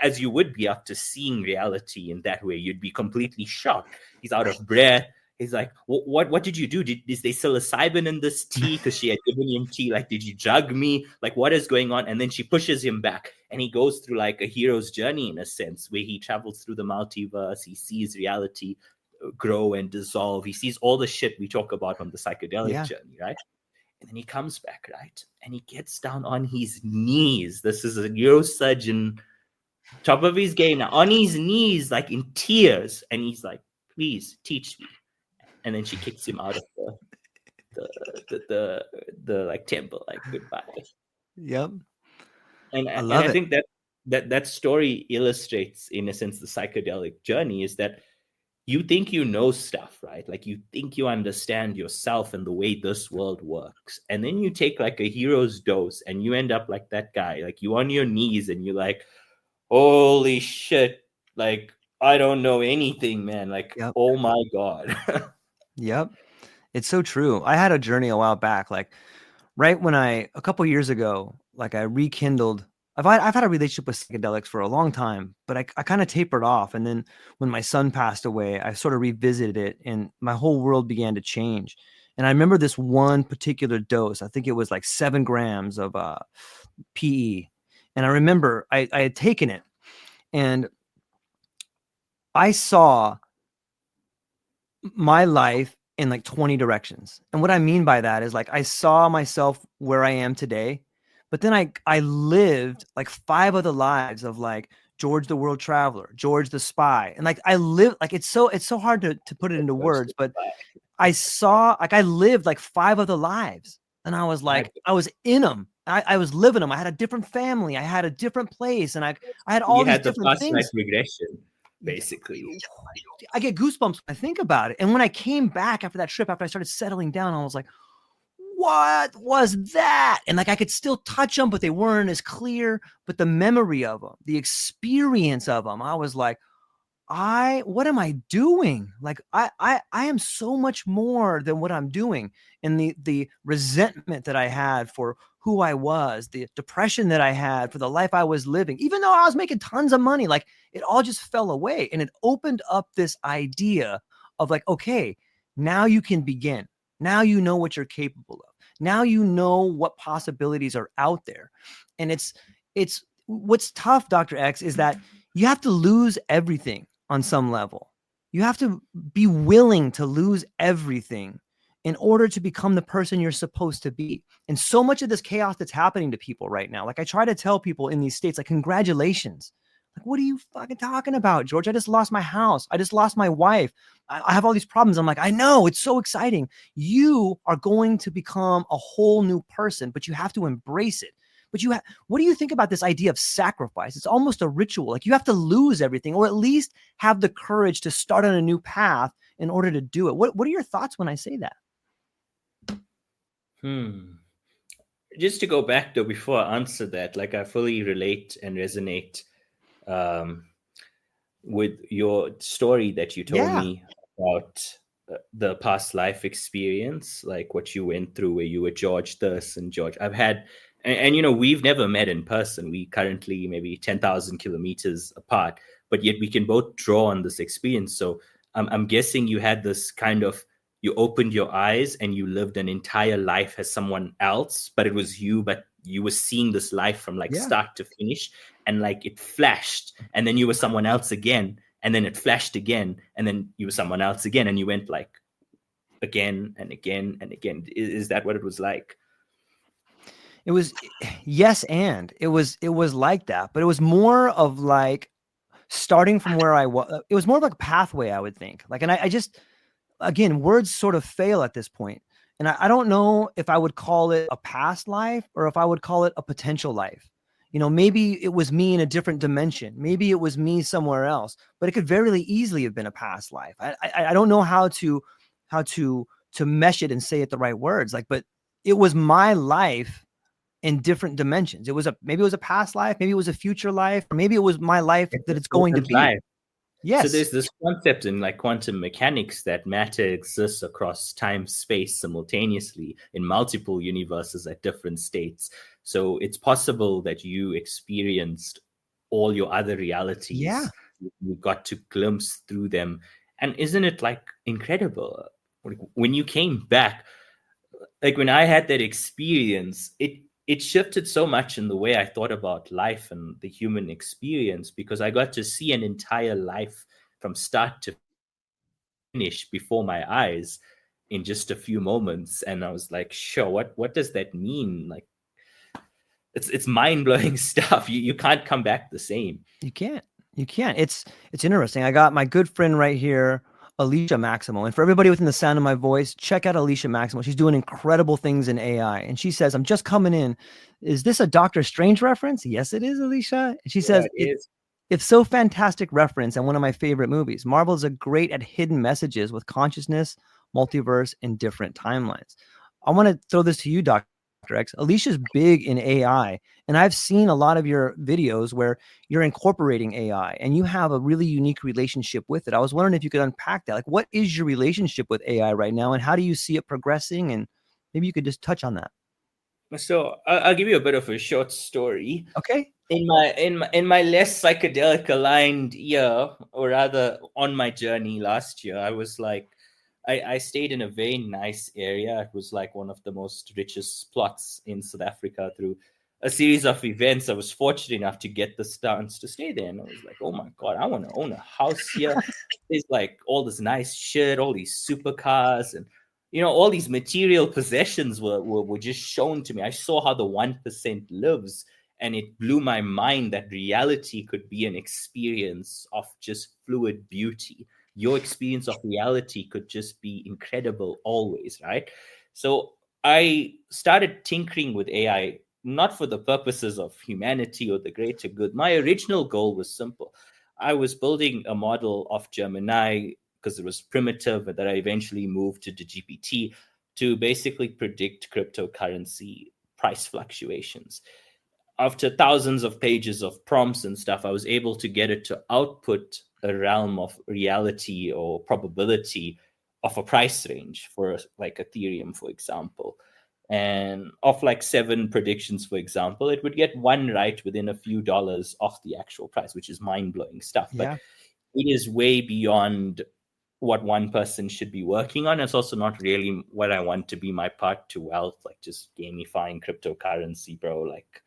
as you would be after seeing reality in that way, you'd be completely shocked. He's out of breath. He's like, what did you do? Is there psilocybin in this tea? Because she had given him tea. Like, did you drug me? Like, what is going on? And then she pushes him back, and he goes through like a hero's journey, in a sense, where he travels through the multiverse. He sees reality grow and dissolve. He sees all the shit we talk about on the psychedelic journey, right? And then he comes back, right? And he gets down on his knees. This is a neurosurgeon, top of his game now, on his knees, like in tears. And he's like, please teach me. And then she kicks him out of the like temple, like goodbye. Yep. And I think that story illustrates, in a sense, the psychedelic journey is that you think you know stuff, right? Like you think you understand yourself and the way this world works. And then you take like a hero's dose and you end up like that guy, like you on your knees and you're like, holy shit, like I don't know anything, man. Like, oh my God. Yep. It's so true. I had a journey a while back, like right when a couple years ago, like I rekindled. I've had a relationship with psychedelics for a long time, but I kind of tapered off. And then when my son passed away, I sort of revisited it and my whole world began to change. And I remember this one particular dose. I think it was like 7 grams of PE. And I remember I had taken it, and I saw my life in like 20 directions. And what I mean by that is like I saw myself where I am today, but then I lived like 5 other lives of like George the World Traveler, George the Spy. And like I lived like it's so hard to put it into words, but I saw like I lived like 5 other lives. And I was like, I was in them. I was living them. I had a different family. I had a different place. And I had all You these had the different past life things. regression, basically. I get goosebumps when I think about it. And when I came back after that trip, after I started settling down, I was like, what was that? And like I could still touch them, but they weren't as clear. But the memory of them, the experience of them, I was like, what am I doing? Like I am so much more than what I'm doing. And the resentment that I had for who I was, the depression that I had for the life I was living, even though I was making tons of money, like it all just fell away. And it opened up this idea of like, okay, now you can begin. Now you know what you're capable of. Now you know what possibilities are out there. And it's what's tough, Dr. X, is that you have to lose everything on some level. You have to be willing to lose everything in order to become the person you're supposed to be. And so much of this chaos that's happening to people right now, like I try to tell people in these states, like, congratulations. Like, what are you fucking talking about, George? I just lost my house. I just lost my wife. I have all these problems. I'm like, I know, it's so exciting. You are going to become a whole new person, but you have to embrace it. But what do you think about this idea of sacrifice? It's almost a ritual. Like you have to lose everything, or at least have the courage to start on a new path in order to do it. What are your thoughts when I say that? Just to go back though, before I answer that, like I fully relate and resonate with your story that you told me about the past life experience, like what you went through where you were George this and George. I've had, and you know, we've never met in person. We currently maybe 10,000 kilometers apart, but yet we can both draw on this experience. So I'm guessing you had this kind of, you opened your eyes and you lived an entire life as someone else, but it was you, but you were seeing this life from like start to finish, and like it flashed, and then you were someone else again, and then it flashed again, and then you were someone else again, and you went like again and again and again. Is that what it was like? It was, yes, and it was like that, but it was more of like starting from where I was. It was more of like a pathway, I would think. Like, and I just, again, words sort of fail at this point. And I don't know if I would call it a past life or if I would call it a potential life. You know, maybe it was me in a different dimension. Maybe it was me somewhere else, but it could very easily have been a past life. I don't know how to mesh it and say it the right words. Like, but it was my life in different dimensions. Maybe it was a past life, maybe it was a future life, or maybe it was my life that it's going to be. Life. Yes. So there's this concept in like quantum mechanics that matter exists across time, space simultaneously in multiple universes at different states. So it's possible that you experienced all your other realities. Yeah. You got to glimpse through them. And isn't it like incredible? When you came back, like when I had that experience, it shifted so much in the way I thought about life and the human experience, because I got to see an entire life from start to finish before my eyes in just a few moments. And I was like, sure, what does that mean? Like, it's mind-blowing stuff. You can't come back the same. You can't. It's interesting. I got my good friend right here, Alicia Maximo. And for everybody within the sound of my voice, check out Alicia Maximo. She's doing incredible things in AI. And she says, I'm just coming in. Is this a Doctor Strange reference? Yes, it is, Alicia. And she says, it's so fantastic reference and one of my favorite movies. Marvel is great at hidden messages with consciousness, multiverse, and different timelines. I want to throw this to you, Dr. X. Alicia's big in AI, and I've seen a lot of your videos where you're incorporating AI and you have a really unique relationship with it. I was wondering if you could unpack that. Like, what is your relationship with AI right now, and how do you see it progressing? And maybe you could just touch on that. So I'll give you a bit of a short story. Okay. In my less psychedelic aligned year, or rather on my journey last year, I was like, I stayed in a very nice area. It was like one of the most richest plots in South Africa through a series of events, I was fortunate enough to get the chance to stay there. And I was like, oh my God, I want to own a house here. There's like all this nice shit, all these supercars, and all these material possessions were just shown to me. I saw how the 1% lives, and it blew my mind that reality could be an experience of just fluid beauty. Your experience of reality could just be incredible always, right? So I started tinkering with AI, not for the purposes of humanity or the greater good. My original goal was simple. I was building a model of Gemini because it was primitive, that I eventually moved to the GPT to basically predict cryptocurrency price fluctuations. After thousands of pages of prompts and stuff, I was able to get it to output a realm of reality or probability of a price range for like Ethereum, for example. And of like 7 predictions, for example, it would get one right within a few dollars off the actual price, which is mind-blowing stuff. Yeah. But it is way beyond what one person should be working on. It's also not really what I want to be my path to wealth, like just gamifying cryptocurrency, bro. Like,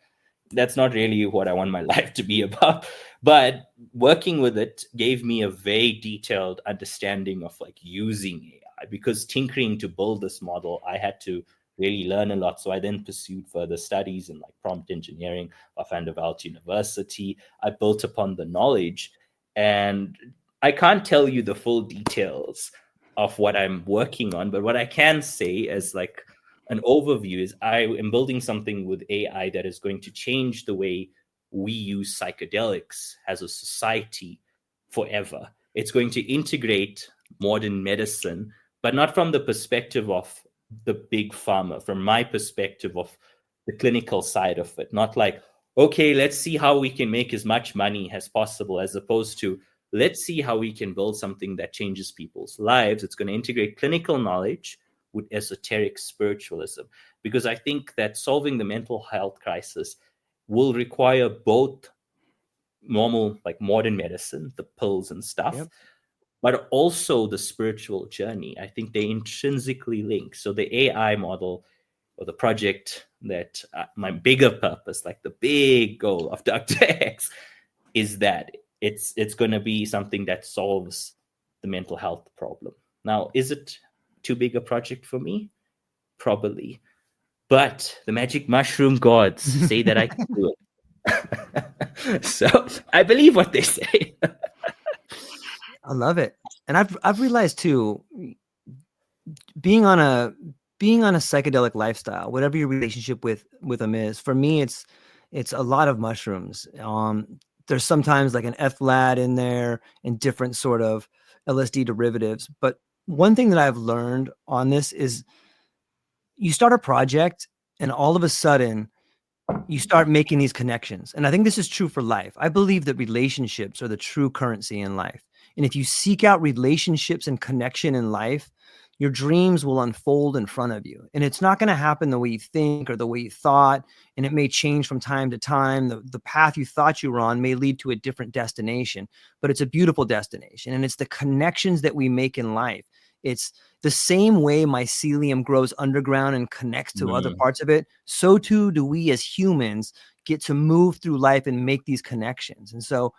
that's not really what I want my life to be about. But working with it gave me a very detailed understanding of like using AI, because tinkering to build this model, I had to really learn a lot. So I then pursued further studies in like prompt engineering of Van der Waals University. I built upon the knowledge, and I can't tell you the full details of what I'm working on, but what I can say as like an overview is I am building something with AI that is going to change the way we use psychedelics as a society forever. It's going to integrate modern medicine, but not from the perspective of the big pharma, from my perspective of the clinical side of it. Not like, okay, let's see how we can make as much money as possible, as opposed to, let's see how we can build something that changes people's lives. It's going to integrate clinical knowledge with esoteric spiritualism, because I think that solving the mental health crisis will require both normal, like modern medicine, the pills and stuff, Yep. but also the spiritual journey. I think they intrinsically link. So the AI model or the project that my bigger purpose, like the big goal of Dr. X, is that it's going to be something that solves the mental health problem. Now, is it too big a project for me? Probably. But the magic mushroom gods say that I can do it. So I believe what they say. I love it. And I've realized too, being on a psychedelic lifestyle, whatever your relationship with them is, for me it's a lot of mushrooms. There's sometimes like an FLAD in there and different sort of LSD derivatives. But one thing that I've learned on this is you start a project and all of a sudden you start making these connections. And I think this is true for life. I believe that relationships are the true currency in life. And if you seek out relationships and connection in life, your dreams will unfold in front of you. And it's not going to happen the way you think or the way you thought. And it may change from time to time. The path you thought you were on may lead to a different destination, but it's a beautiful destination. And it's the connections that we make in life. It's the same way mycelium grows underground and connects to other parts of it. So too do we as humans get to move through life and make these connections. And so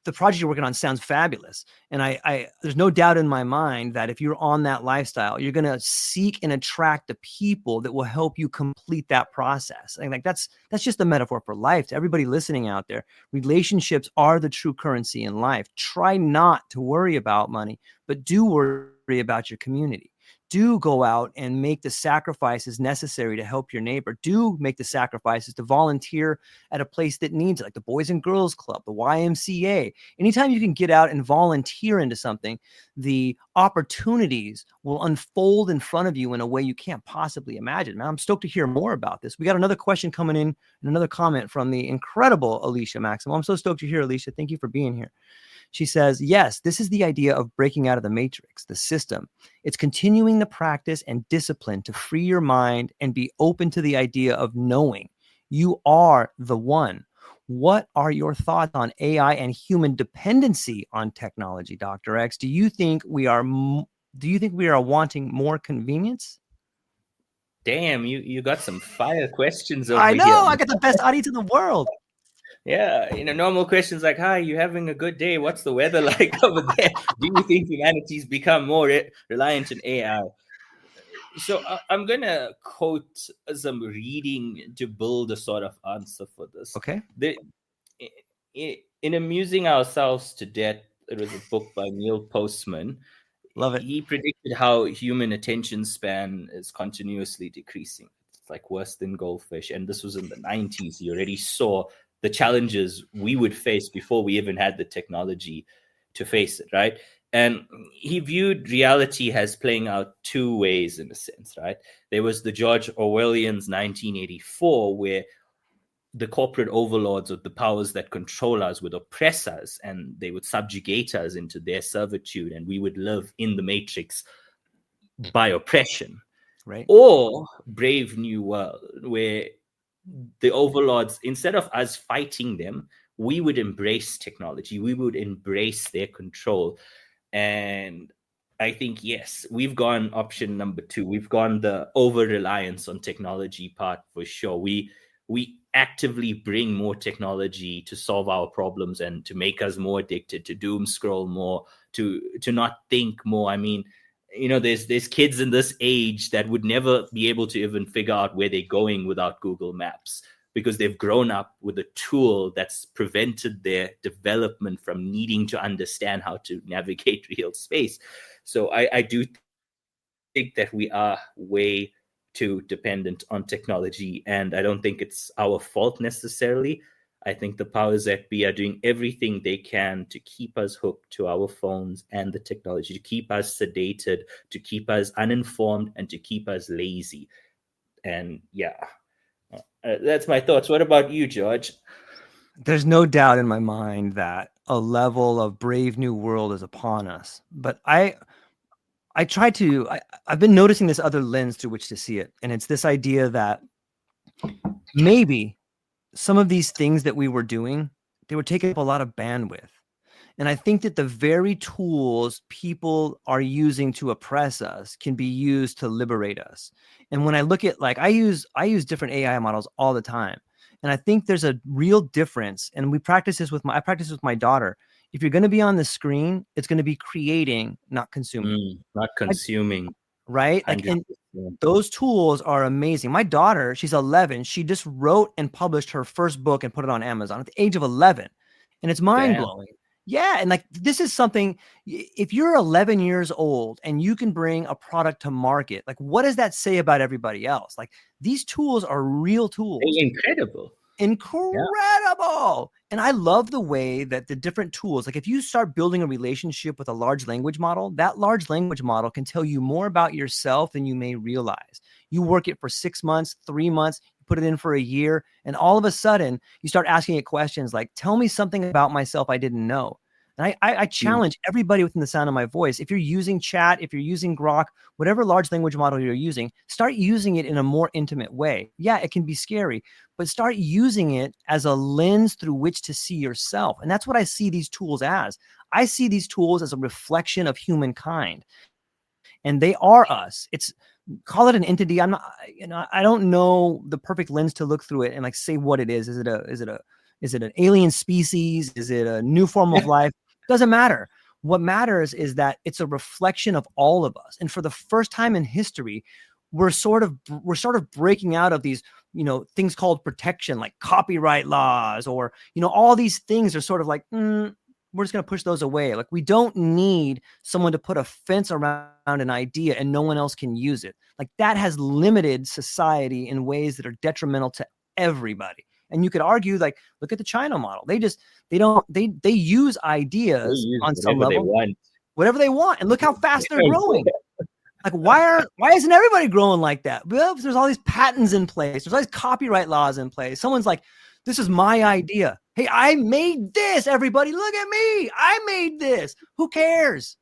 the project you're working on sounds fabulous. And I there's no doubt in my mind that if you're on that lifestyle, you're going to seek and attract the people that will help you complete that process. And like that's just a metaphor for life. To everybody listening out there, relationships are the true currency in life. Try not to worry about money, but do worry about your community. Do go out and make the sacrifices necessary to help your neighbor. Do make the sacrifices to volunteer at a place that needs it, like the Boys and Girls Club, the YMCA. Anytime you can get out and volunteer into something, the opportunities will unfold in front of you in a way you can't possibly imagine. Man, I'm stoked to hear more about this. We got another question coming in and another comment from the incredible Alicia Maximo. I'm so stoked to hear, Alicia. Thank you for being here. She says, yes, this is the idea of breaking out of the matrix, the system. It's continuing the practice and discipline to free your mind and be open to the idea of knowing you are the one. What are your thoughts on AI and human dependency on technology, Dr. X? Do you think we are wanting more convenience? Damn, you got some fire questions I over here. know I got the best audience in the world. Yeah, normal questions like, "Hi, you having a good day? What's the weather like over there? Do you think humanity's become more reliant on AI?" So I'm gonna quote some reading to build a sort of answer for this. Okay, The, in Amusing Ourselves to Death, it was a book by Neil Postman. love it. He predicted how human attention span is continuously decreasing. It's like worse than goldfish. And this was in the 90s. He already saw the challenges we would face before we even had the technology to face it, right? And he viewed reality as playing out two ways, in a sense, right? There was the George Orwellian's 1984, where the corporate overlords of the powers that control us would oppress us and they would subjugate us into their servitude, and we would live in the matrix by oppression. Right. Or Brave New World, where the overlords, instead of us fighting them, we would embrace technology, we would embrace their control. And I think, yes, we've gone option number two. We've gone the over reliance on technology part for sure. We actively bring more technology to solve our problems and to make us more addicted, to doom scroll more, to not think more. I mean, there's kids in this age that would never be able to even figure out where they're going without Google Maps, because they've grown up with a tool that's prevented their development from needing to understand how to navigate real space. So I do think that we are way too dependent on technology, and I don't think it's our fault necessarily. I think the powers that be are doing everything they can to keep us hooked to our phones and the technology, to keep us sedated, to keep us uninformed, and to keep us lazy. And yeah, that's my thoughts. What about you, George? There's no doubt in my mind that a level of Brave New World is upon us. But I've been noticing this other lens through which to see it. And it's this idea that maybe some of these things that we were doing, they were taking up a lot of bandwidth. And I think that the very tools people are using to oppress us can be used to liberate us. And when I look at, like, I use different AI models all the time. And I think there's a real difference. And I practice this with my daughter. If you're going to be on the screen, it's going to be creating, not consuming. Not consuming. Right? Like, and those tools are amazing. My daughter, she's 11. She just wrote and published her first book and put it on Amazon at the age of 11. And it's mind blowing. Yeah. And like, this is something, if you're 11 years old and you can bring a product to market, like, what does that say about everybody else? Like, these tools are real tools. Incredible. Yeah. And I love the way that the different tools, like if you start building a relationship with a large language model, that large language model can tell you more about yourself than you may realize. You work it for 6 months, 3 months, put it in for a year, and all of a sudden you start asking it questions like, tell me something about myself I didn't know. And I challenge everybody within the sound of my voice. If you're using chat, if you're using Grok, whatever large language model you're using, start using it in a more intimate way. Yeah, it can be scary, but start using it as a lens through which to see yourself. And that's what I see these tools as. I see these tools as a reflection of humankind. And they are us. Call it an entity. I'm not, I don't know the perfect lens to look through it and like say what it is. Is it an alien species? Is it a new form of life? Doesn't matter. What matters is that it's a reflection of all of us. And for the first time in history, we're sort of breaking out of these, things called protection, like copyright laws, or, all these things are sort of like, we're just going to push those away. Like, we don't need someone to put a fence around an idea and no one else can use it. Like, that has limited society in ways that are detrimental to everybody. And you could argue, like, look at the China model. They use ideas on some level, whatever they want. And look how fast they're growing. Like, why isn't everybody growing like that? Well, there's all these patents in place. There's all these copyright laws in place. Someone's like, this is my idea. Hey, I made this, everybody. Look at me. I made this. Who cares?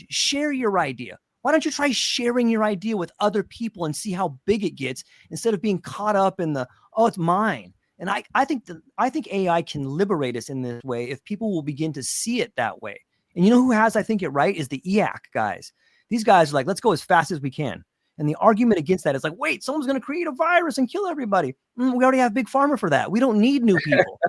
Share your idea. Why don't you try sharing your idea with other people and see how big it gets instead of being caught up in it's mine. And I think AI can liberate us in this way if people will begin to see it that way. And you know who has, I think, it right is the EAC guys. These guys are like, let's go as fast as we can. And the argument against that is like, wait, someone's going to create a virus and kill everybody. We already have Big Pharma for that. We don't need new people.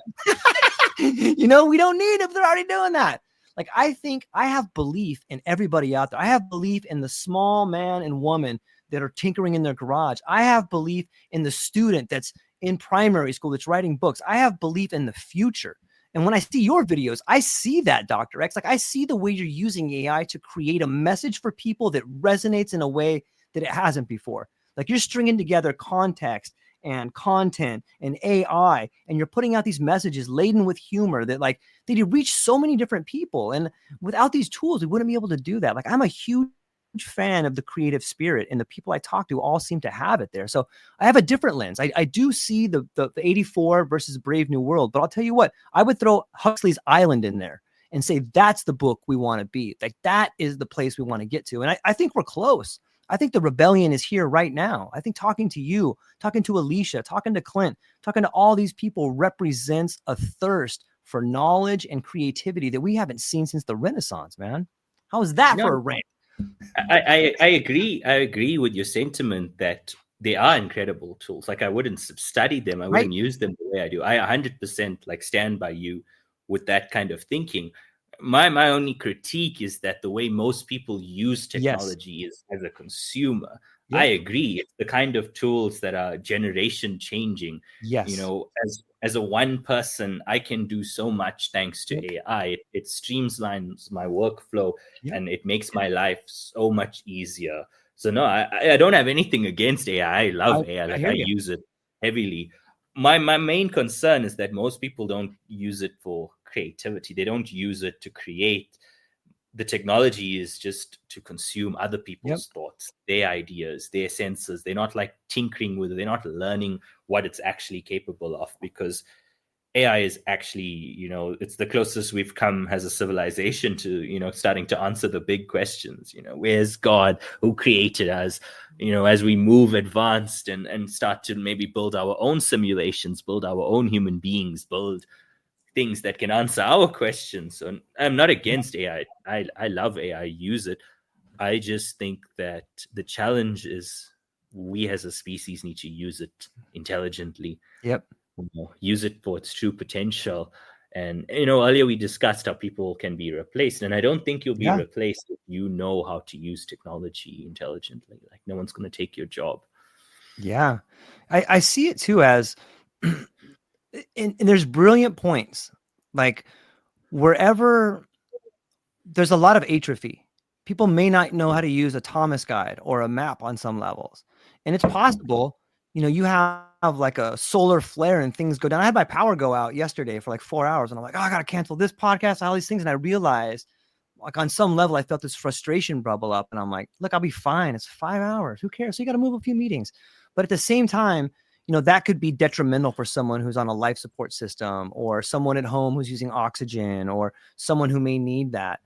We don't need them. They're already doing that. Like, I think I have belief in everybody out there. I have belief in the small man and woman that are tinkering in their garage. I have belief in the student that's in primary school that's writing books. I have belief in the future. And when I see your videos, I see that, Dr. X. Like, I see the way you're using AI to create a message for people that resonates in a way that it hasn't before. Like, you're stringing together context and content and AI, and you're putting out these messages laden with humor that like they reach so many different people. And without these tools, we wouldn't be able to do that. Like, I'm a huge fan of the creative spirit, and the people I talk to all seem to have it there. So I have a different lens. I do see the 84 versus Brave New World, but I'll tell you what, I would throw Huxley's Island in there and say that's the book we want to be. Like, that is the place we want to get to. And I think we're close. I think the rebellion is here right now. I think talking to you, talking to Alicia, talking to Clint, talking to all these people represents a thirst for knowledge and creativity that we haven't seen since the Renaissance, man. How is that for a rant? I agree. I agree with your sentiment that they are incredible tools. Like, I wouldn't study them. I wouldn't use them the way I do. I 100% like stand by you with that kind of thinking. My only critique is that the way most people use technology is as a consumer. I agree. It's the kind of tools that are generation changing. Yes. As a one person, I can do so much thanks to AI. It streamlines my workflow and it makes my life so much easier. So no, I don't have anything against AI. I love AI. Like, I use it heavily. My main concern is that most people don't use it for creativity. They don't use it to create. The technology is just to consume other people's thoughts, their ideas, their senses. They're not like tinkering with it. They're not learning what it's actually capable of, because AI is actually, it's the closest we've come as a civilization to, starting to answer the big questions. Where's God? Who created us? As we move advanced and start to maybe build our own simulations, build our own human beings, build things that can answer our questions. So I'm not against AI. I love AI, use it. I just think that the challenge is we as a species need to use it intelligently. Use it for its true potential. And earlier we discussed how people can be replaced, and I don't think you'll be replaced if you know how to use technology intelligently. Like, no one's going to take your job. I see it too as and there's brilliant points. Like, wherever there's a lot of atrophy, people may not know how to use a Thomas guide or a map on some levels. And it's possible, you have like a solar flare and things go down. I had my power go out yesterday for like 4 hours, and I'm like, oh, I got to cancel this podcast, all these things. And I realized, like, on some level, I felt this frustration bubble up, and I'm like, look, I'll be fine. It's 5 hours. Who cares? So you got to move a few meetings. But at the same time, that could be detrimental for someone who's on a life support system, or someone at home who's using oxygen, or someone who may need that.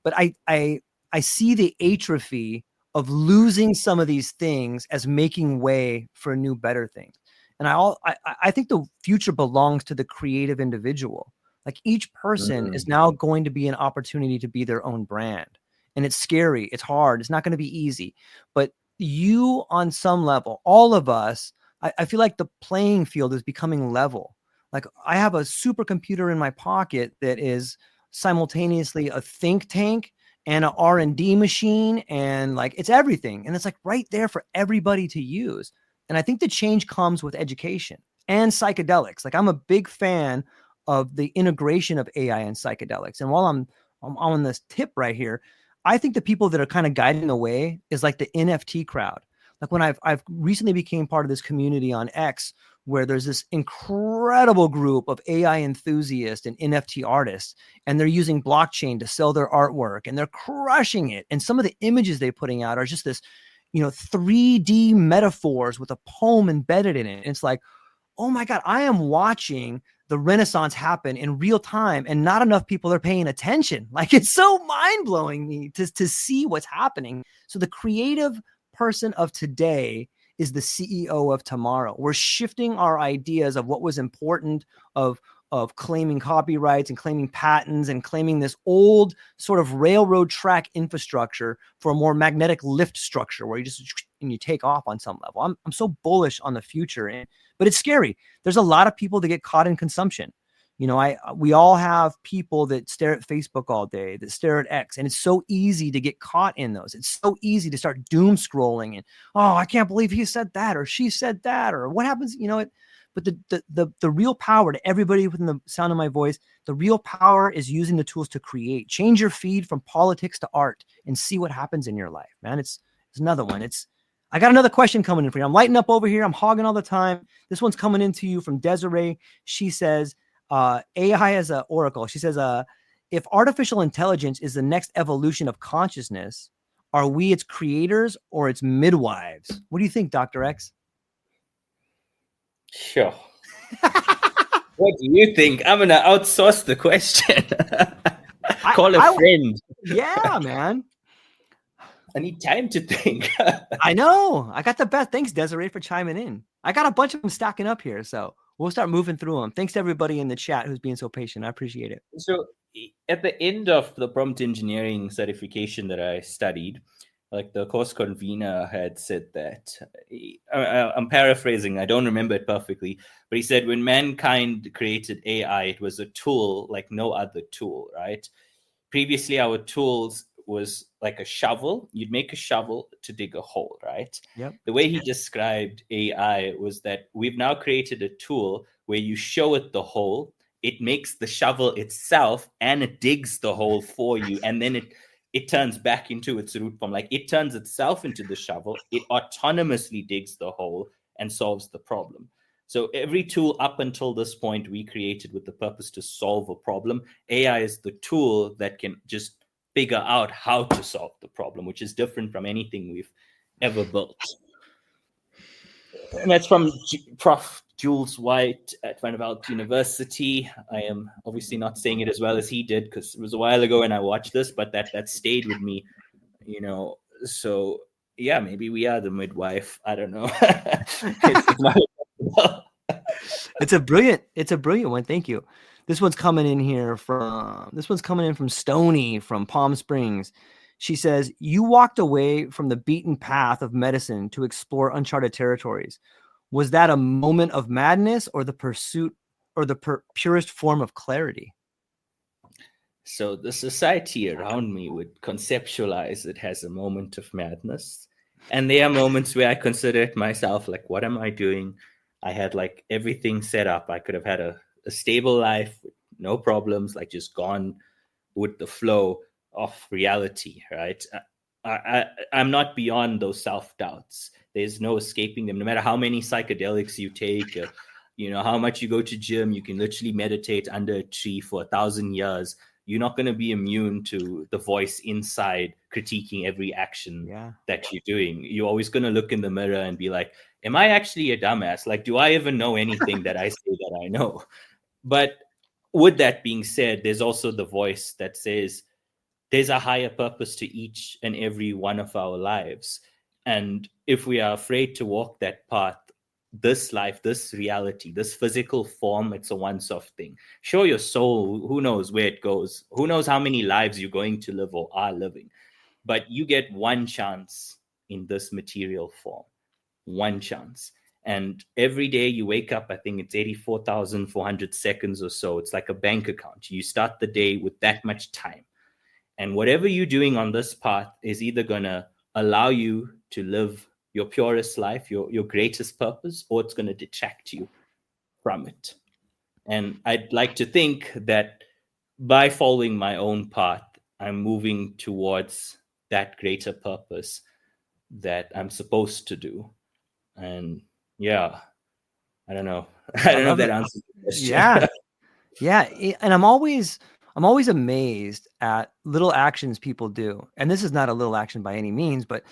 But I see the atrophy of losing some of these things as making way for new, better things. And I think the future belongs to the creative individual. Like, each person is now going to be an opportunity to be their own brand. And it's scary. It's hard. It's not going to be easy. But you, on some level, all of us, I feel like the playing field is becoming level. Like, I have a supercomputer in my pocket that is simultaneously a think tank and an R&D machine, and like, it's everything. And it's like right there for everybody to use. And I think the change comes with education and psychedelics. Like, I'm a big fan of the integration of AI and psychedelics. And while I'm on this tip right here, I think the people that are kind of guiding the way is like the NFT crowd. Like, when I've recently became part of this community on X, where there's this incredible group of AI enthusiasts and NFT artists, and they're using blockchain to sell their artwork, and they're crushing it. And some of the images they're putting out are just this, 3D metaphors with a poem embedded in it. And it's like, oh my God, I am watching the Renaissance happen in real time, and not enough people are paying attention. Like, it's so mind-blowing me to see what's happening. So the creative person of today is the CEO of tomorrow. We're shifting our ideas of what was important, of claiming copyrights and claiming patents and claiming this old sort of railroad track infrastructure for a more magnetic lift structure where you just, and you take off on some level. I'm so bullish on the future, but it's scary. There's a lot of people that get caught in consumption. We all have people that stare at Facebook all day, that stare at X, and it's so easy to get caught in those. It's so easy to start doom scrolling and, oh, I can't believe he said that, or she said that, or what happens, but the real power, to everybody within the sound of my voice, the real power is using the tools to create. Change your feed from politics to art and see what happens in your life, man. It's another one. I got another question coming in for you. I'm lighting up over here. I'm hogging all the time. This one's coming into you from Desiree. She says, AI as an oracle. She says, if artificial intelligence is the next evolution of consciousness, are we its creators or its midwives? What do you think, Dr. X? Sure. What do you think? I'm going to outsource the question. Call a friend. Yeah, man. I need time to think. I know. I got the best. Thanks, Desiree, for chiming in. I got a bunch of them stacking up here, so we'll start moving through them. Thanks to everybody in the chat who's being so patient. I appreciate it. So at the end of the prompt engineering certification that I studied, like the course convener had said that, I'm paraphrasing, I don't remember it perfectly, but he said when mankind created AI, it was a tool like no other tool, right? Previously, our tools was like a shovel. You'd make a shovel to dig a hole, right? Yep. The way he described AI was that we've now created a tool where you show it the hole, it makes the shovel itself, and it digs the hole for you, and then it turns back into its root form. Like it turns itself into the shovel, it autonomously digs the hole and solves the problem. So every tool up until this point we created with the purpose to solve a problem. AI is the tool that can just figure out how to solve the problem, which is different from anything we've ever built. And that's from Prof. Jules White at Vanderbilt University. I am obviously not saying it as well as he did because it was a while ago when I watched this, but that stayed with me, So yeah, maybe we are the midwife. I don't know. It's a brilliant one. Thank you. This one's coming in from Stony from Palm Springs. She says, you walked away from the beaten path of medicine to explore uncharted territories. Was that a moment of madness or the pursuit or the purest form of clarity? So the society around me would conceptualize it as a moment of madness. And there are moments where I consider it myself, like, what am I doing? I had like everything set up. I could have had a stable life, no problems, like just gone with the flow of reality, right? I'm not beyond those self-doubts. There's no escaping them. No matter how many psychedelics you take, how much you go to gym, you can literally meditate under a tree for 1,000 years. You're not going to be immune to the voice inside critiquing every action that you're doing. You're always going to look in the mirror and be like, am I actually a dumbass? Like, do I even know anything that I say that I know? But with that being said, there's also the voice that says there's a higher purpose to each and every one of our lives. And if we are afraid to walk that path, this life, this reality, this physical form, it's a once-off thing. Sure, your soul, who knows where it goes? Who knows how many lives you're going to live or are living? But you get one chance in this material form. One chance. And every day you wake up, I think it's 84,400 seconds or so. It's like a bank account. You start the day with that much time. And whatever you're doing on this path is either going to allow you to live your purest life, your greatest purpose, or it's going to detract you from it. And I'd like to think that by following my own path, I'm moving towards that greater purpose that I'm supposed to do. And yeah, I don't know. I don't know if that answers the question. Yeah. And I'm always amazed at little actions people do. And this is not a little action by any means, but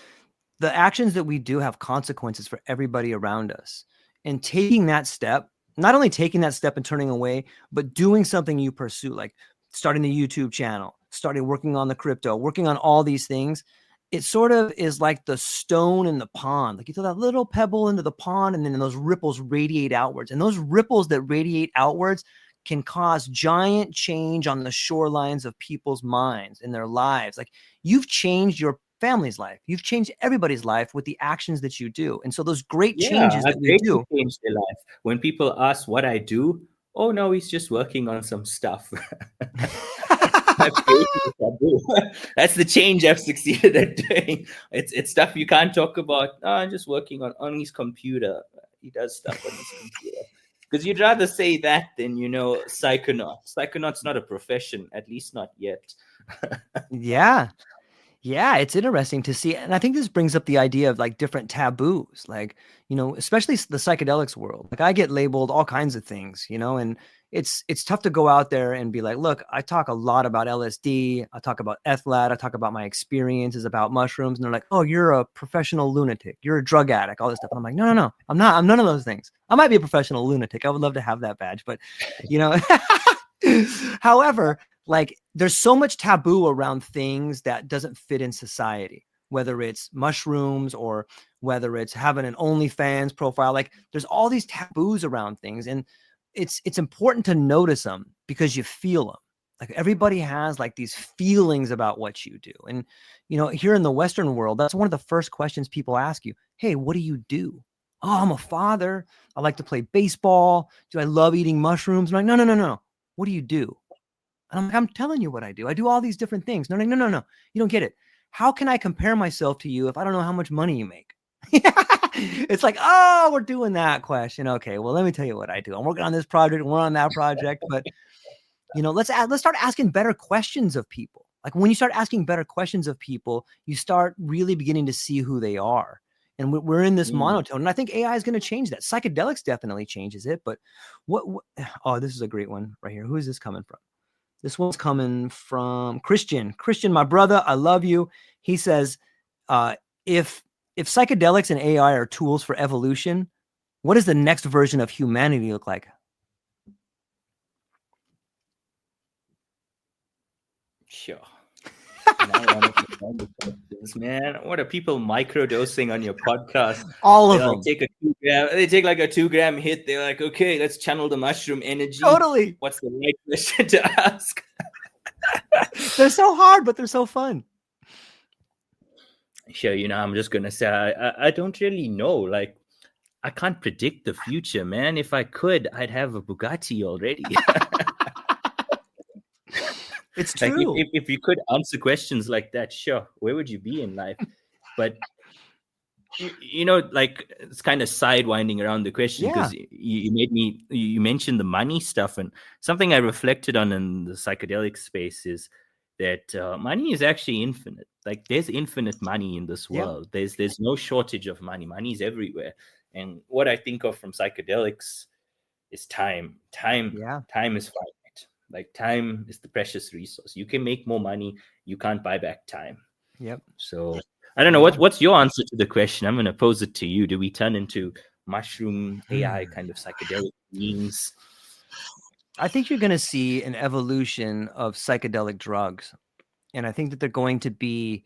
the actions that we do have consequences for everybody around us. And taking that step, not only taking that step and turning away, but doing something you pursue, like starting the YouTube channel, starting working on the crypto, working on all these things. It sort of is like the stone in the pond. Like you throw that little pebble into the pond and then those ripples radiate outwards. And those ripples that radiate outwards can cause giant change on the shorelines of people's minds in their lives. Like you've changed your family's life. You've changed everybody's life with the actions that you do. And so those great Yeah, changes I've that we greatly do. changed their life. When people ask what I do, oh no, he's just working on some stuff. I've created a taboo. That's the change I've succeeded at doing. It's stuff you can't talk about. Oh, I'm just working on his computer. He does stuff on his computer. Because you'd rather say that than, psychonaut. Psychonaut's not a profession, at least not yet. Yeah. Yeah, it's interesting to see. And I think this brings up the idea of like different taboos, like, especially the psychedelics world. Like I get labeled all kinds of things, and it's tough to go out there and be like, look, I talk a lot about LSD. I talk about ethlat. I talk about my experiences about mushrooms. And they're like, oh, you're a professional lunatic. You're a drug addict, all this stuff. And I'm like, no, I'm not. I'm none of those things. I might be a professional lunatic. I would love to have that badge, but however, like there's so much taboo around things that doesn't fit in society, whether it's mushrooms or whether it's having an OnlyFans profile. Like there's all these taboos around things, and it's important to notice them because you feel them. Like everybody has like these feelings about what you do. And, here in the Western world, that's one of the first questions people ask you. Hey, what do you do? Oh, I'm a father. I like to play baseball. Do I love eating mushrooms? I'm like, no. What do you do? And I'm like, I'm telling you what I do. I do all these different things. No. You don't get it. How can I compare myself to you if I don't know how much money you make? It's like, oh, we're doing that question. Okay, well, let me tell you what I do. I'm working on this project. We're on that project. But, let's start asking better questions of people. Like when you start asking better questions of people, you start really beginning to see who they are. And we're in this monotone. And I think AI is going to change that. Psychedelics definitely changes it. But oh, this is a great one right here. Who is this coming from? This one's coming from Christian. Christian, my brother, I love you. He says, if psychedelics and AI are tools for evolution, what does the next version of humanity look like? Sure. Man, what are people microdosing on your podcast? All of them. They take like a 2-gram hit. They're like, okay, let's channel the mushroom energy. Totally. What's the right question to ask? They're so hard, but they're so fun. Sure, I'm just gonna say I don't really know. Like, I can't predict the future, man. If I could, I'd have a Bugatti already. It's true. Like if you could answer questions like that, sure, where would you be in life? But like it's kind of sidewinding around the question because you mentioned the money stuff, and something I reflected on in the psychedelic space is that money is actually infinite. Like there's infinite money in this world. There's no shortage of money. Money's everywhere. And what I think of from psychedelics is time. Time is finite. Like time is the precious resource. You can make more money. You can't buy back time. Yep. So I don't know. What's your answer to the question? I'm going to pose it to you. Do we turn into mushroom AI kind of psychedelic beings? I think you're going to see an evolution of psychedelic drugs. And I think that they're going to be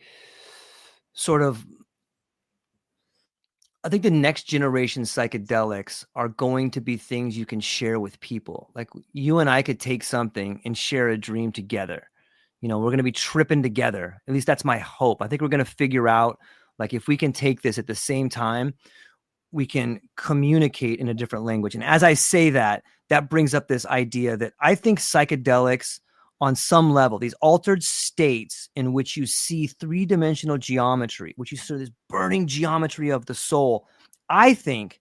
I think the next generation psychedelics are going to be things you can share with people. Like you and I could take something and share a dream together. We're going to be tripping together. At least that's my hope. I think we're going to figure out, like, if we can take this at the same time, we can communicate in a different language. And as I say that brings up this idea that I think psychedelics on some level, these altered states in which you see three-dimensional geometry, which you see this burning geometry of the soul, I think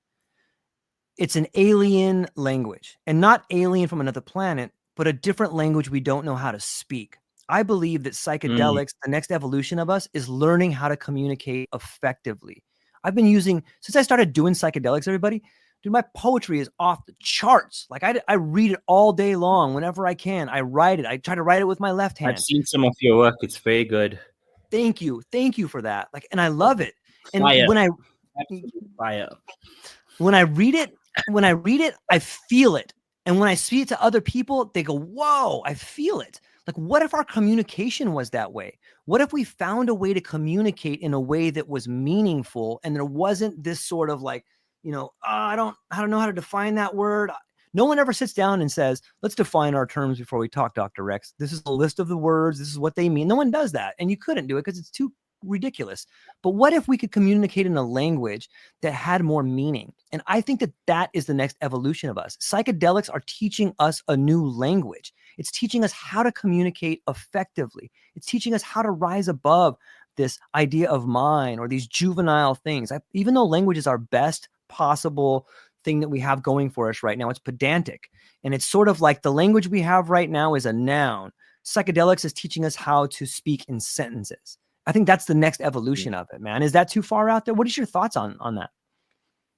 it's an alien language, and not alien from another planet, but a different language we don't know how to speak. I believe that psychedelics, the next evolution of us, is learning how to communicate effectively. I've been since I started doing psychedelics, everybody, dude, my poetry is off the charts. Like I read it all day long. Whenever I can, I write it. I try to write it with my left hand. I've seen some of your work. It's very good. Thank you for that. Like, and I love it. And fire. when I read it, I feel it. And when I speak it to other people, they go, "Whoa, I feel it." Like, what if our communication was that way? What if we found a way to communicate in a way that was meaningful, and there wasn't this sort of like, I don't know how to define that word. No one ever sits down and says, let's define our terms before we talk, Dr. Rex. This is a list of the words. This is what they mean. No one does that. And you couldn't do it because it's too ridiculous. But what if we could communicate in a language that had more meaning? And I think that that is the next evolution of us. Psychedelics are teaching us a new language. It's teaching us how to communicate effectively. It's teaching us how to rise above this idea of mine or these juvenile things. Even though language is our best possible thing that we have going for us right now, it's pedantic. And it's sort of like the language we have right now is a noun. Psychedelics is teaching us how to speak in sentences. I think that's the next evolution of it, man. Is that too far out there? What is your thoughts on that?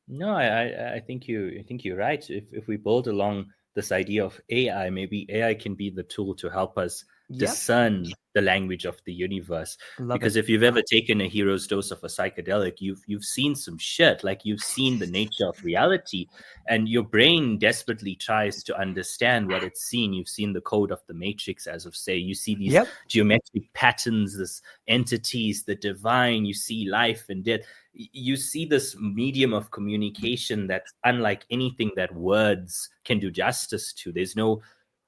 No, I think you're right. If we build along this idea of AI, maybe AI can be the tool to help us discern the language of the universe. Because if you've ever taken a hero's dose of a psychedelic, you've seen some shit. Like, you've seen the nature of reality, and your brain desperately tries to understand what it's seen. You've seen the code of the matrix, as of say. You see these geometric patterns, this entities, the divine. You see life and death. You see this medium of communication that's unlike anything that words can do justice to. There's no,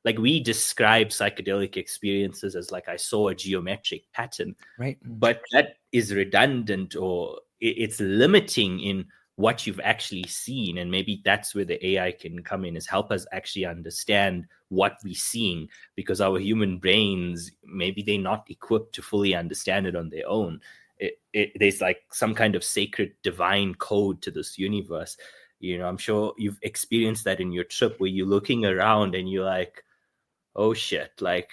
like, we describe psychedelic experiences as like, I saw a geometric pattern, right? But that is redundant, or it's limiting in what you've actually seen. And maybe that's where the AI can come in, is help us actually understand what we're seeing, because our human brains, maybe they're not equipped to fully understand it on their own. There's like some kind of sacred divine code to this universe. I'm sure you've experienced that in your trip, where you're looking around and you're like, oh shit, like,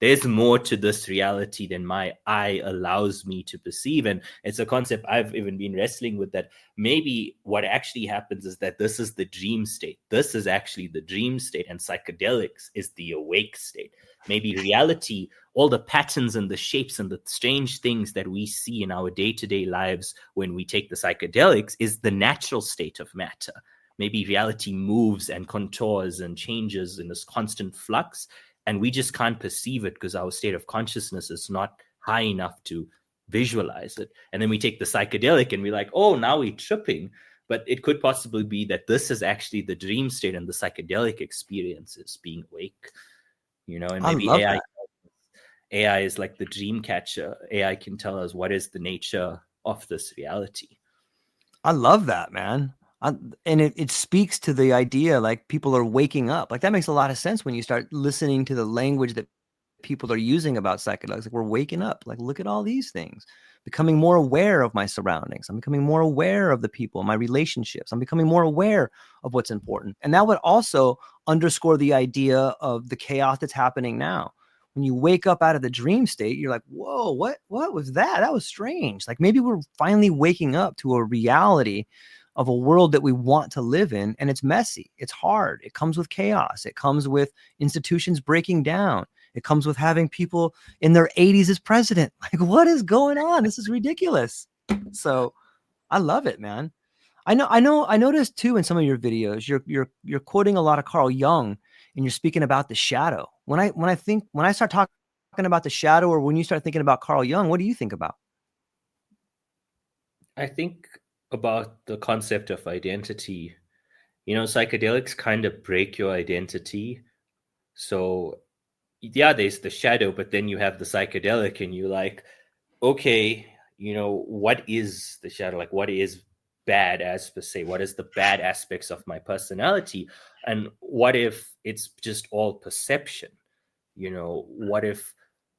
there's more to this reality than my eye allows me to perceive. And it's a concept I've even been wrestling with, that maybe what actually happens is that this is the dream state. This is actually the dream state, and psychedelics is the awake state. Maybe reality, all the patterns and the shapes and the strange things that we see in our day-to-day lives when we take the psychedelics, is the natural state of matter. Maybe reality moves and contours and changes in this constant flux, and we just can't perceive it because our state of consciousness is not high enough to visualize it. And then we take the psychedelic and we're like, oh, now we're tripping. But it could possibly be that this is actually the dream state, and the psychedelic experience is being awake. And maybe AI is like the dream catcher. AI can tell us what is the nature of this reality. I love that, man. And it speaks to the idea, like, people are waking up. Like, that makes a lot of sense when you start listening to the language that people are using about psychedelics. Like, we're waking up. Like, look at all these things. Becoming more aware of my surroundings. I'm becoming more aware of the people, my relationships. I'm becoming more aware of what's important. And that would also underscore the idea of the chaos that's happening now. When you wake up out of the dream state, you're like, whoa, what was that? That was strange. Like, maybe we're finally waking up to a reality of a world that we want to live in. And it's messy. It's hard. It comes with chaos. It comes with institutions breaking down. It comes with having people in their 80s as president. Like, what is going on? This is ridiculous. So I love it, man. I noticed too in some of your videos, you're quoting a lot of Carl Jung, and you're speaking about the shadow. When I start talking about the shadow, or when you start thinking about Carl Jung, what do you think about? I think about the concept of identity. Psychedelics kind of break your identity. So yeah, there's the shadow, but then you have the psychedelic, and you're like, okay, what is the shadow? Like, what is bad as per se? What is the bad aspects of my personality? And what if it's just all perception? What if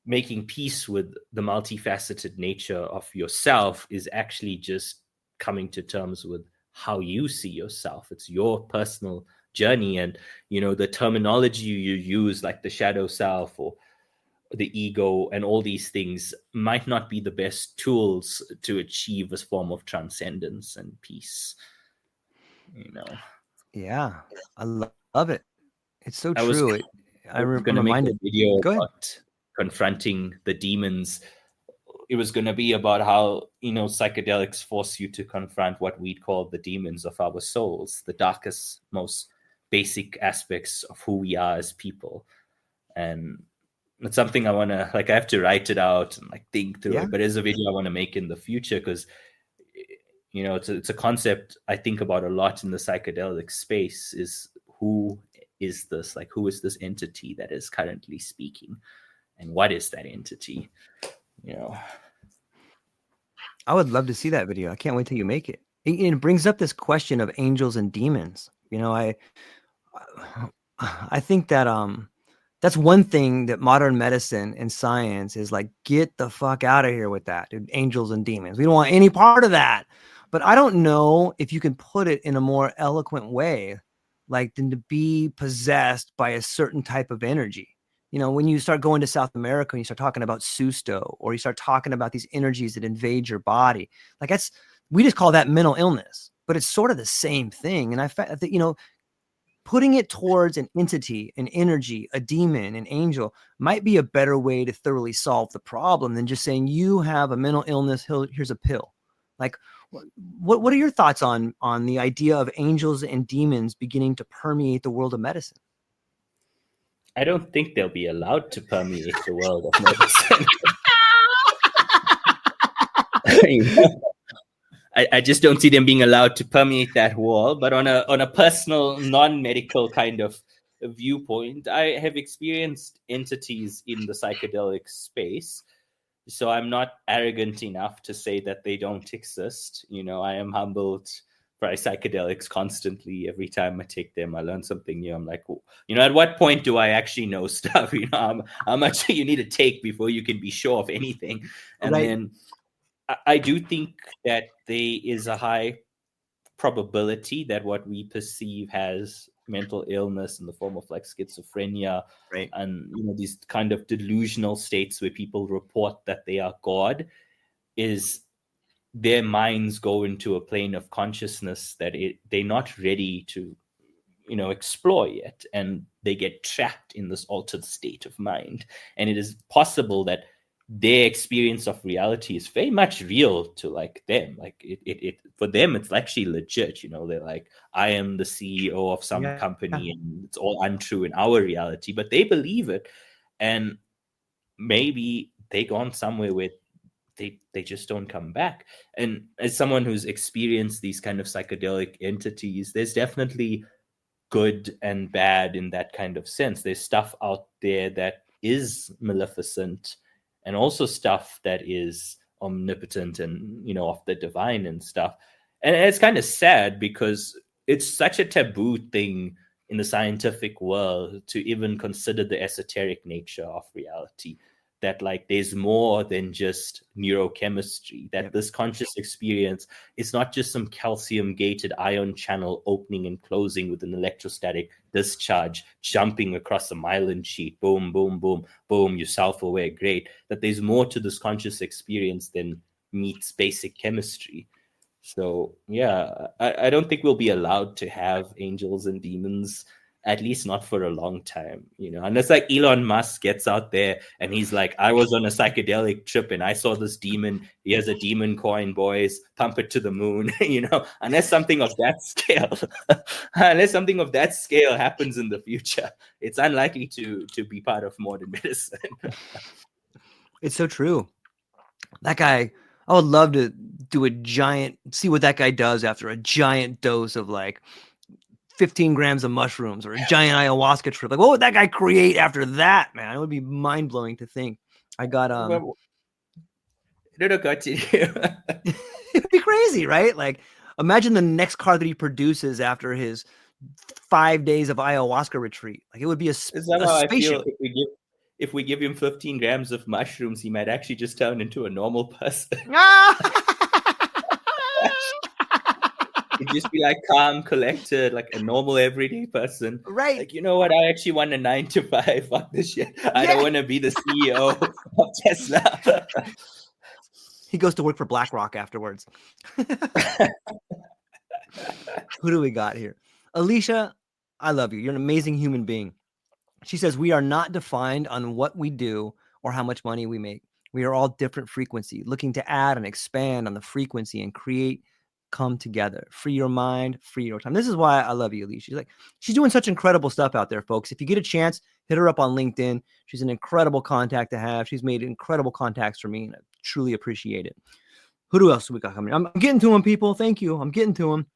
making peace with the multifaceted nature of yourself is actually just coming to terms with how you see yourself? It's your personal journey, and the terminology you use, like the shadow self or the ego and all these things, might not be the best tools to achieve this form of transcendence and peace. Yeah, I love it. It's so I was true. I'm going to make a video about confronting the demons. It was going to be about how, psychedelics force you to confront what we'd call the demons of our souls, the darkest, most basic aspects of who we are as people. And it's something I want to, I have to write it out and think through it. But it's a video I want to make in the future, because, it's a concept I think about a lot in the psychedelic space, is who is this? Who is this entity that is currently speaking? And what is that entity? I would love to see that video. I can't wait till you make it. It brings up this question of angels and demons. I think that that's one thing that modern medicine and science is like, get the fuck out of here with that, dude. Angels and demons. We don't want any part of that. But I don't know if you can put it in a more eloquent way, like than to be possessed by a certain type of energy. When you start going to South America and you start talking about susto, or you start talking about these energies that invade your body, like we just call that mental illness, but it's sort of the same thing. And I think, putting it towards an entity, an energy, a demon, an angel might be a better way to thoroughly solve the problem than just saying you have a mental illness. Here's a pill. Like, what are your thoughts on the idea of angels and demons beginning to permeate the world of medicine? I don't think they'll be allowed to permeate the world of medicine. I just don't see them being allowed to permeate that wall. But on a personal, non-medical kind of viewpoint, I have experienced entities in the psychedelic space. So I'm not arrogant enough to say that they don't exist. I am humbled by psychedelics constantly. Every time I take them, I learn something new. I'm like, at what point do I actually know stuff? How much you need to take before you can be sure of anything? And then I do think that there is a high probability that what we perceive as mental illness in the form of like schizophrenia, right, and these kind of delusional states where people report that they are God, is their minds go into a plane of consciousness that they're not ready to explore yet, and they get trapped in this altered state of mind. And it is possible that their experience of reality is very much real to like them. Like it for them, it's actually legit. They're like, I am the CEO of some company, and it's all untrue in our reality, but they believe it. And maybe they gone somewhere where they just don't come back. And as someone who's experienced these kind of psychedelic entities, there's definitely good and bad in that kind of sense. There's stuff out there that is maleficent, and also stuff that is omnipotent and of the divine and stuff. And it's kind of sad because it's such a taboo thing in the scientific world to even consider the esoteric nature of reality, that like there's more than just neurochemistry, that this conscious experience is not just some calcium gated ion channel opening and closing with an electrostatic discharge jumping across a myelin sheet, boom, boom, boom, boom, you're self-aware, great. That there's more to this conscious experience than meets basic chemistry. So yeah, I don't think we'll be allowed to have angels and demons, at least not for a long time, unless like Elon Musk gets out there and he's like, I was on a psychedelic trip and I saw this demon. He has a demon coin, boys, pump it to the moon, unless something of that scale, happens in the future, it's unlikely to be part of modern medicine. It's so true. That guy, I would love to do see what that guy does after a giant dose of like 15 grams of mushrooms or a giant ayahuasca trip. Like, what would that guy create after that, man? It would be mind blowing to think. I got it would be crazy, right? Like, imagine the next car that he produces after his 5 days of ayahuasca retreat. Like, it would be a spaceship. I feel if we give him 15 grams of mushrooms, he might actually just turn into a normal person. He'd just be like calm, collected, like a normal everyday person. Right. Like, you know what? I actually want a 9 to 5. Fuck this shit. I don't want to be the CEO of Tesla. He goes to work for BlackRock afterwards. Who do we got here? Alicia, I love you. You're an amazing human being. She says, we are not defined on what we do or how much money we make. We are all different frequency, looking to add and expand on the frequency and come together. Free your mind, free your time. This is why I love you, Alicia. She's doing such incredible stuff out there, folks. If you get a chance, hit her up on LinkedIn. She's an incredible contact to have. She's made incredible contacts for me, and I truly appreciate it. Who else do we got coming? I'm getting to them, people. Thank you. I'm getting to them.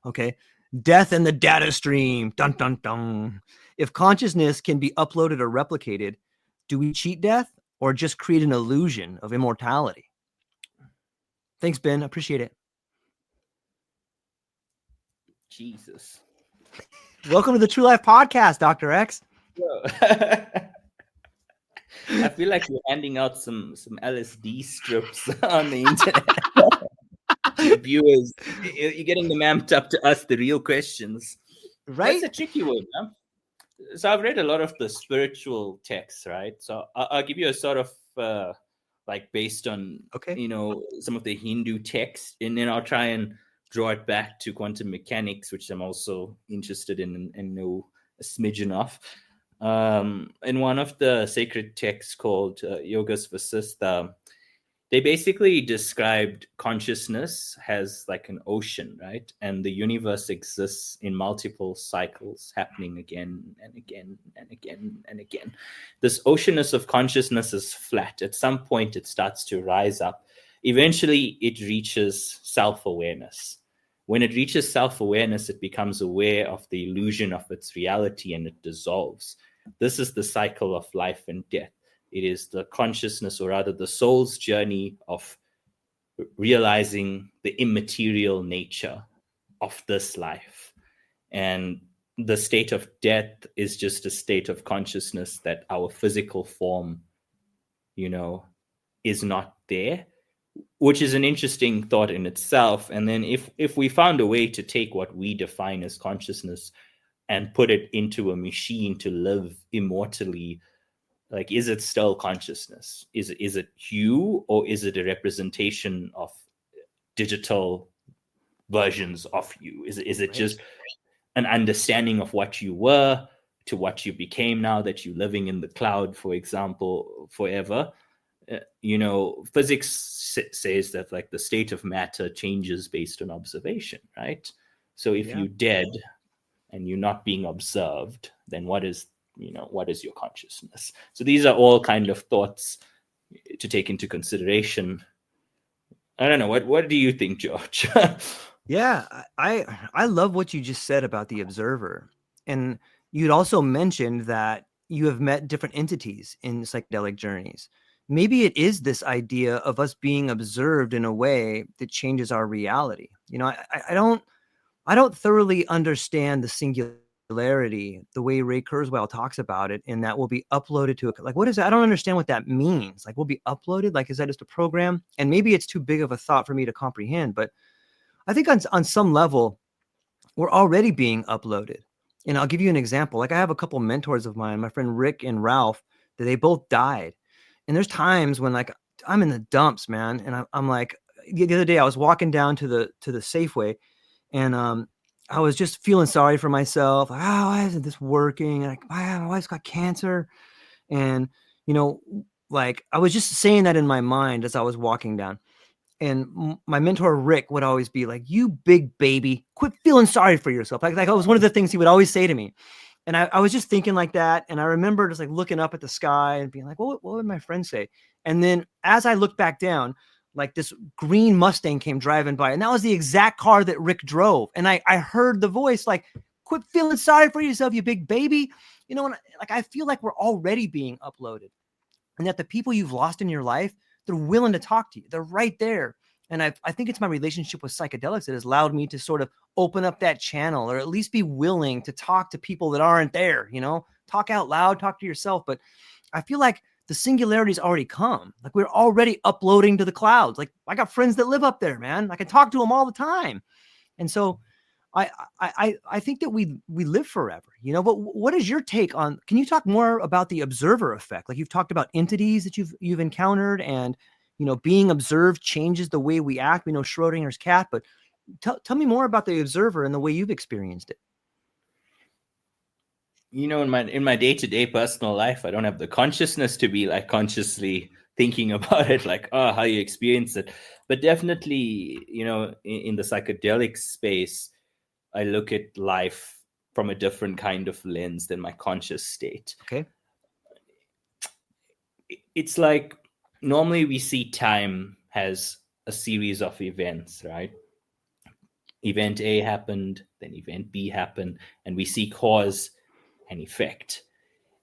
Okay. Death in the data stream. Dun, dun, dun. If consciousness can be uploaded or replicated, do we cheat death or just create an illusion of immortality? Thanks, Ben. Appreciate it. Jesus. Welcome to the True Life Podcast, Dr. X. I feel like you're handing out some LSD strips on the internet. The viewers, you're getting them amped up to ask the real questions. Right? That's a tricky one. Huh? So I've read a lot of the spiritual texts, right? So I'll give you a sort of like based on, Okay. some of the Hindu texts, and then I'll try and draw it back to quantum mechanics, which I'm also interested in and know a smidgen of. In one of the sacred texts called Yogas Vasistha, they basically described consciousness as like an ocean, right? And the universe exists in multiple cycles happening again and again and again and again. This oceanness of consciousness is flat. At some point, it starts to rise up. Eventually, it reaches self-awareness. When it reaches self-awareness, it becomes aware of the illusion of its reality and it dissolves. This is the cycle of life and death. It is the consciousness, or rather the soul's journey of realizing the immaterial nature of this life. And the state of death is just a state of consciousness that our physical form, is not there, which is an interesting thought in itself. And then if we found a way to take what we define as consciousness and put it into a machine to live immortally, like, is it still consciousness? Is it you, or is it a representation of digital versions of you? Is it Right. just an understanding of what you were to what you became now that you're living in the cloud, for example, forever? Physics says that like the state of matter changes based on observation, right? So if you're dead and you're not being observed, then what is your consciousness? So these are all kind of thoughts to take into consideration. I don't know. What do you think, George? Yeah, I love what you just said about the observer. And you'd also mentioned that you have met different entities in psychedelic journeys. Maybe it is this idea of us being observed in a way that changes our reality. I don't thoroughly understand the singularity the way Ray Kurzweil talks about it, and that will be uploaded to like, what is that? I don't understand what that means. Like, we'll be uploaded. Like, is that just a program? And maybe it's too big of a thought for me to comprehend, but I think on some level, we're already being uploaded. And I'll give you an example. Like, I have a couple mentors of mine, my friend Rick and Ralph, that they both died. And there's times when like I'm in the dumps, man. And I'm like, the other day I was walking down to the Safeway, and I was just feeling sorry for myself. Like, oh, why isn't this working? Like, my wife's got cancer. And, like I was just saying that in my mind as I was walking down. And my mentor Rick would always be like, "You big baby, quit feeling sorry for yourself." Like that was one of the things he would always say to me. And I was just thinking like that. And I remember just like looking up at the sky and being like, what would my friend say? And then as I looked back down, like this green Mustang came driving by. And that was the exact car that Rick drove. And I heard the voice like, "Quit feeling sorry for yourself, you big baby." And like, I feel like we're already being uploaded, and that the people you've lost in your life, they're willing to talk to you. They're right there. And I think it's my relationship with psychedelics that has allowed me to sort of open up that channel, or at least be willing to talk to people that aren't there, talk out loud, talk to yourself. But I feel like the singularity's already come. Like, we're already uploading to the clouds. Like, I got friends that live up there, man. I can talk to them all the time. And so I think that we live forever, but what is your take on, can you talk more about the observer effect? Like, you've talked about entities that you've encountered, and, being observed changes the way we act. We know Schrodinger's cat, but tell me more about the observer and the way you've experienced it. In my day-to-day personal life, I don't have the consciousness to be like consciously thinking about it, like, how you experience it. But definitely, in the psychedelic space, I look at life from a different kind of lens than my conscious state. Okay. It's like, normally we see time as a series of events, right? Event A happened, then event B happened, and we see cause and effect.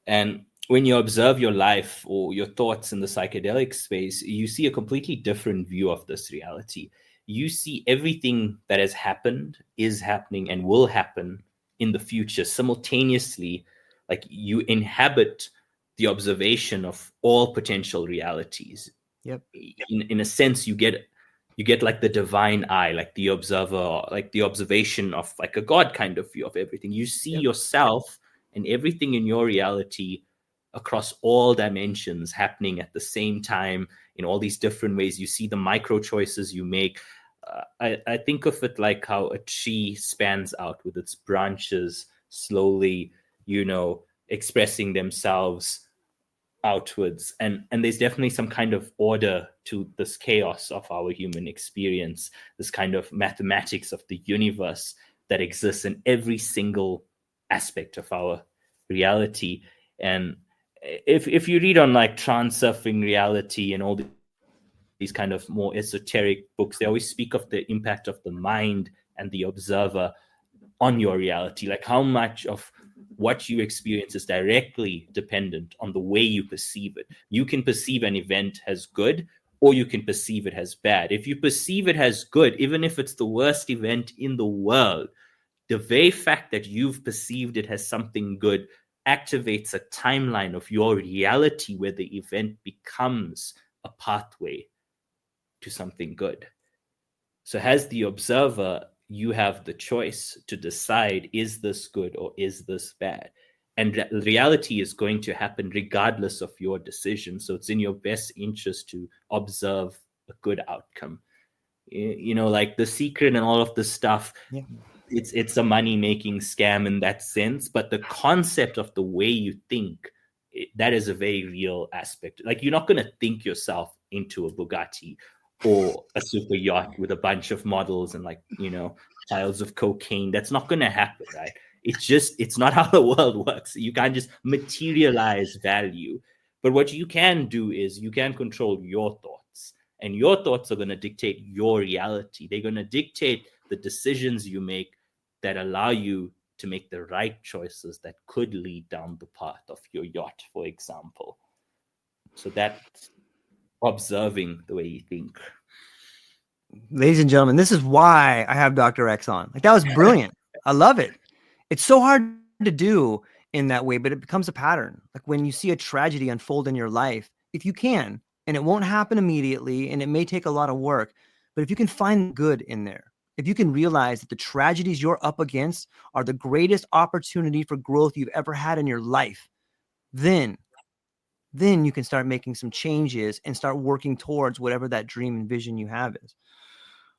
And when you observe your life or your thoughts in the psychedelic space, you see a completely different view of this reality. You see everything that has happened, is happening, and will happen in the future simultaneously. Like you inhabit the observation of all potential realities. Yep. In a sense, you get like the divine eye, like the observer, like the observation of like a God kind of view of everything. You see Yep. yourself and everything in your reality across all dimensions happening at the same time in all these different ways. You see the micro choices you make. I think of it like how a tree spans out with its branches slowly, expressing themselves outwards, and there's definitely some kind of order to this chaos of our human experience, this kind of mathematics of the universe that exists in every single aspect of our reality. And if you read on like transurfing reality and all these kind of more esoteric books, they always speak of the impact of the mind and the observer on your reality, like how much of what you experience is directly dependent on the way you perceive it. You can perceive an event as good, or you can perceive it as bad. If you perceive it as good, even if it's the worst event in the world, the very fact that you've perceived it as something good activates a timeline of your reality where the event becomes a pathway to something good. So as the observer, you have the choice to decide, is this good or is this bad? And reality is going to happen regardless of your decision. So it's in your best interest to observe a good outcome. Like The Secret and all of this stuff, Yeah. it's a money-making scam in that sense. But the concept of the way you think, that is a very real aspect. Like you're not going to think yourself into a Bugatti or a super yacht with a bunch of models and piles of cocaine. That's not going to happen, right? It's not how the world works. You can't just materialize value. But what you can do is you can control your thoughts, and your thoughts are going to dictate your reality. They're going to dictate the decisions you make that allow you to make the right choices that could lead down the path of your yacht, for example. So that's observing the way you think. Ladies and gentlemen, this is why I have Dr. X on. Like, that was brilliant. I love it. It's so hard to do in that way, but it becomes a pattern. Like when you see a tragedy unfold in your life, if you can, and it won't happen immediately, and it may take a lot of work, but if you can find good in there, if you can realize that the tragedies you're up against are the greatest opportunity for growth you've ever had in your life, then you can start making some changes and start working towards whatever that dream and vision you have is.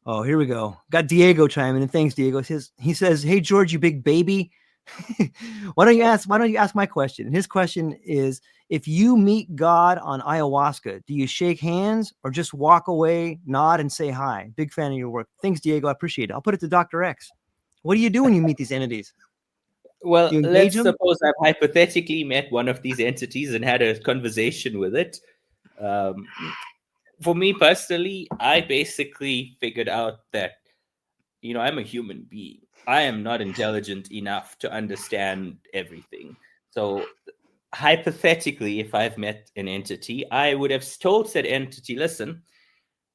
Oh, here we go. Got Diego chiming in. Thanks, Diego. He says, "Hey George, you big baby. Why don't you ask my question?" And his question is, if you meet God on ayahuasca, do you shake hands or just walk away, nod, and say hi? Big fan of your work. Thanks, Diego. I appreciate it. I'll put it to Dr. X. What do you do when you meet these entities? Well, You engage let's them? suppose I've hypothetically met one of these entities and had a conversation with it. For me personally, I basically figured out that, I'm a human being. I am not intelligent enough to understand everything. So hypothetically, if I've met an entity, I would have told said entity, listen,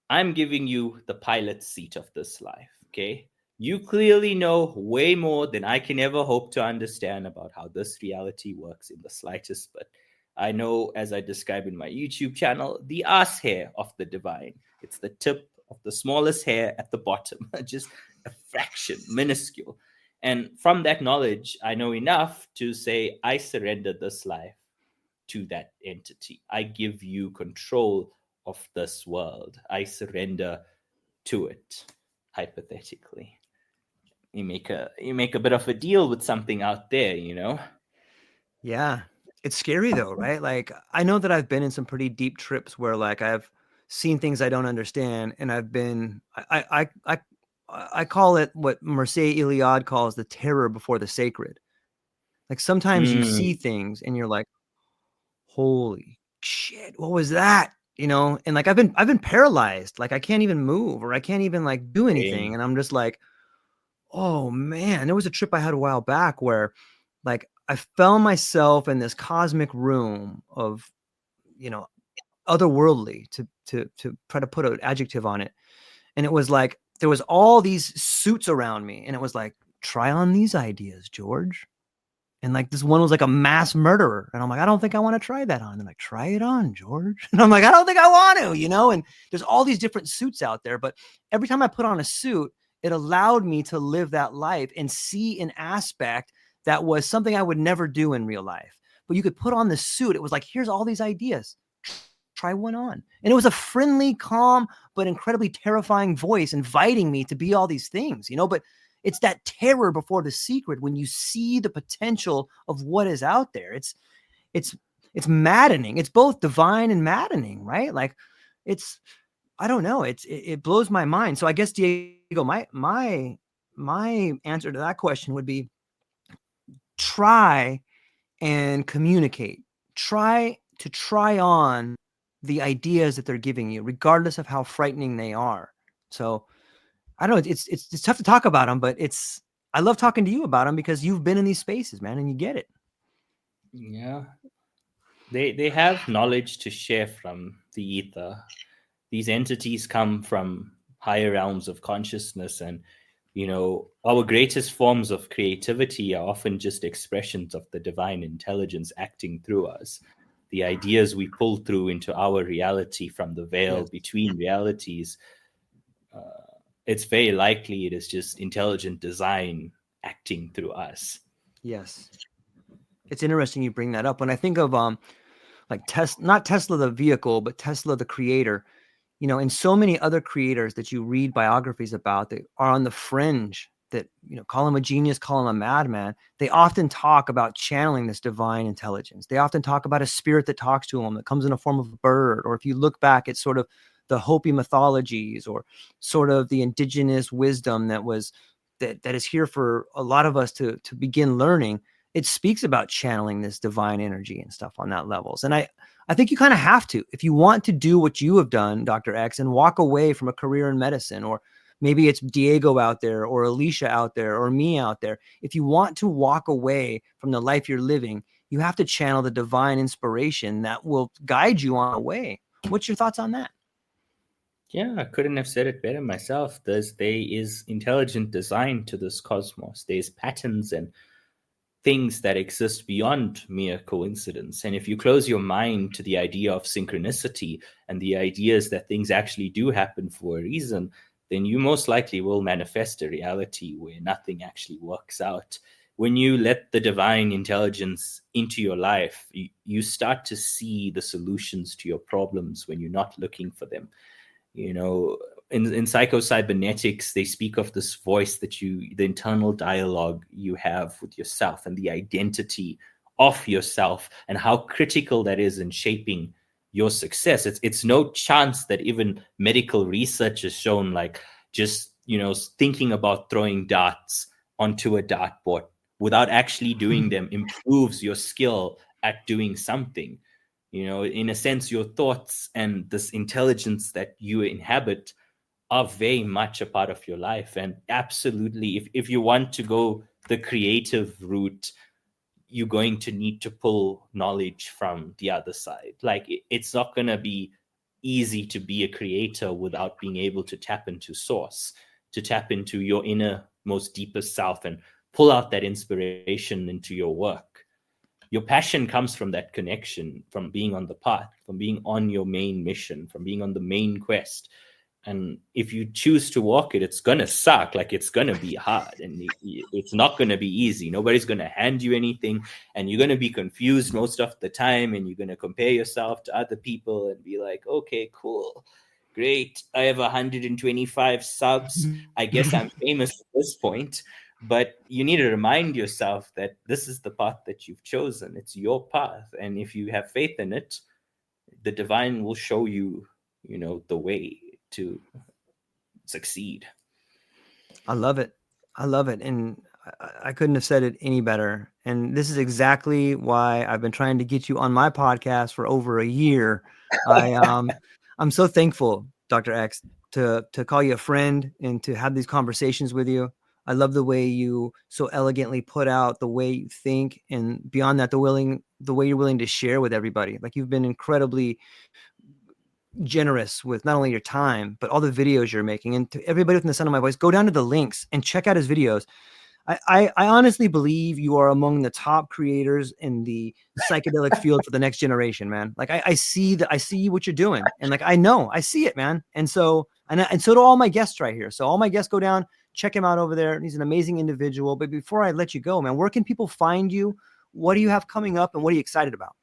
I'm giving you the pilot seat of this life, okay? You clearly know way more than I can ever hope to understand about how this reality works in the slightest, but I know, as I describe in my YouTube channel, the ass hair of the divine. It's the tip of the smallest hair at the bottom, just a fraction, minuscule. And from that knowledge, I know enough to say, I surrender this life to that entity. I give you control of this world. I surrender to it, hypothetically. You make a bit of a deal with something out there, Yeah. It's scary though, right? Like I know that I've been in some pretty deep trips where like I've seen things I don't understand, and I call it what Mircea Eliade calls the terror before the sacred. Like sometimes you see things and you're like, holy shit, what was that? And like I've been paralyzed. Like I can't even move, or I can't even like do anything. And I'm just like, oh man, there was a trip I had a while back where like I found myself in this cosmic room of, otherworldly, to try to put an adjective on it. And it was like, there was all these suits around me, and it was like, try on these ideas, George. And like, this one was like a mass murderer. And I'm like, I don't think I want to try that on. And like, try it on, George. And I'm like, I don't think I want to, and there's all these different suits out there. But every time I put on a suit, it allowed me to live that life and see an aspect that was something I would never do in real life. But you could put on the suit. It was like, here's all these ideas. Try one on. And it was a friendly, calm, but incredibly terrifying voice inviting me to be all these things, but it's that terror before the secret when you see the potential of what is out there. It's maddening. It's both divine and maddening, right? Like, I don't know. It blows my mind. So I guess, Diego, my answer to that question would be, try and communicate. Try on the ideas that they're giving you, regardless of how frightening they are. So I don't know. It's tough to talk about them, but I love talking to you about them because you've been in these spaces, man, and you get it. Yeah. They have knowledge to share from the ether. These entities come from higher realms of consciousness, and our greatest forms of creativity are often just expressions of the divine intelligence acting through us. The ideas we pull through into our reality from the veil between realities, it's very likely it is just intelligent design acting through us. Yes. It's interesting you bring that up. When I think of like not Tesla the vehicle, but Tesla the creator, and so many other creators that you read biographies about that are on the fringe, that, call him a genius, call him a madman. They often talk about channeling this divine intelligence. They often talk about a spirit that talks to them, that comes in a form of a bird. Or if you look back at sort of the Hopi mythologies, or sort of the indigenous wisdom that is here for a lot of us to begin learning, it speaks about channeling this divine energy and stuff on that levels. And I think you kind of have to, if you want to do what you have done, Dr. X, and walk away from a career in medicine, or maybe it's Diego out there, or Alicia out there, or me out there. If you want to walk away from the life you're living, you have to channel the divine inspiration that will guide you on the way. What's your thoughts on that? Yeah, I couldn't have said it better myself. There is intelligent design to this cosmos. There's patterns and things that exist beyond mere coincidence. And if you close your mind to the idea of synchronicity and the ideas that things actually do happen for a reason, then you most likely will manifest a reality where nothing actually works out. When you let the divine intelligence into your life, you start to see the solutions to your problems when you're not looking for them. In psychocybernetics, they speak of this voice the internal dialogue you have with yourself and the identity of yourself, and how critical that is in shaping your success. It's no chance that even medical research has shown, like, just, thinking about throwing darts onto a dartboard without actually doing them improves your skill at doing something. In a sense, your thoughts and this intelligence that you inhabit are very much a part of your life. And absolutely, if you want to go the creative route, you're going to need to pull knowledge from the other side. Like, it's not going to be easy to be a creator without being able to tap into source, to tap into your innermost, deepest self and pull out that inspiration into your work. Your passion comes from that connection, from being on the path, from being on your main mission, from being on the main quest. And if you choose to walk it, it's going to suck. Like, it's going to be hard, and it's not going to be easy. Nobody's going to hand you anything, and you're going to be confused most of the time, and you're going to compare yourself to other people and be like, okay, cool, great. I have 125 subs. I guess I'm famous at this point. But you need to remind yourself that this is the path that you've chosen. It's your path. And if you have faith in it, the divine will show you, the way to succeed. I love it. And I couldn't have said it any better. And this is exactly why I've been trying to get you on my podcast for over a year. I'm so thankful, Dr. X, to call you a friend and to have these conversations with you. I love the way you so elegantly put out the way you think, and beyond that, the way you're willing to share with everybody. Like, you've been incredibly generous with not only your time, but all the videos you're making. And to everybody within the sound of my voice, go down to the links and check out his videos. I honestly believe you are among the top creators in the psychedelic field for the next generation, man. Like, I see what you're doing, and like, I see it, man. And so do all my guests right here. So all my guests, go down, check him out over there. He's an amazing individual. But before I let you go, man, where can people find you? What do you have coming up, and what are you excited about?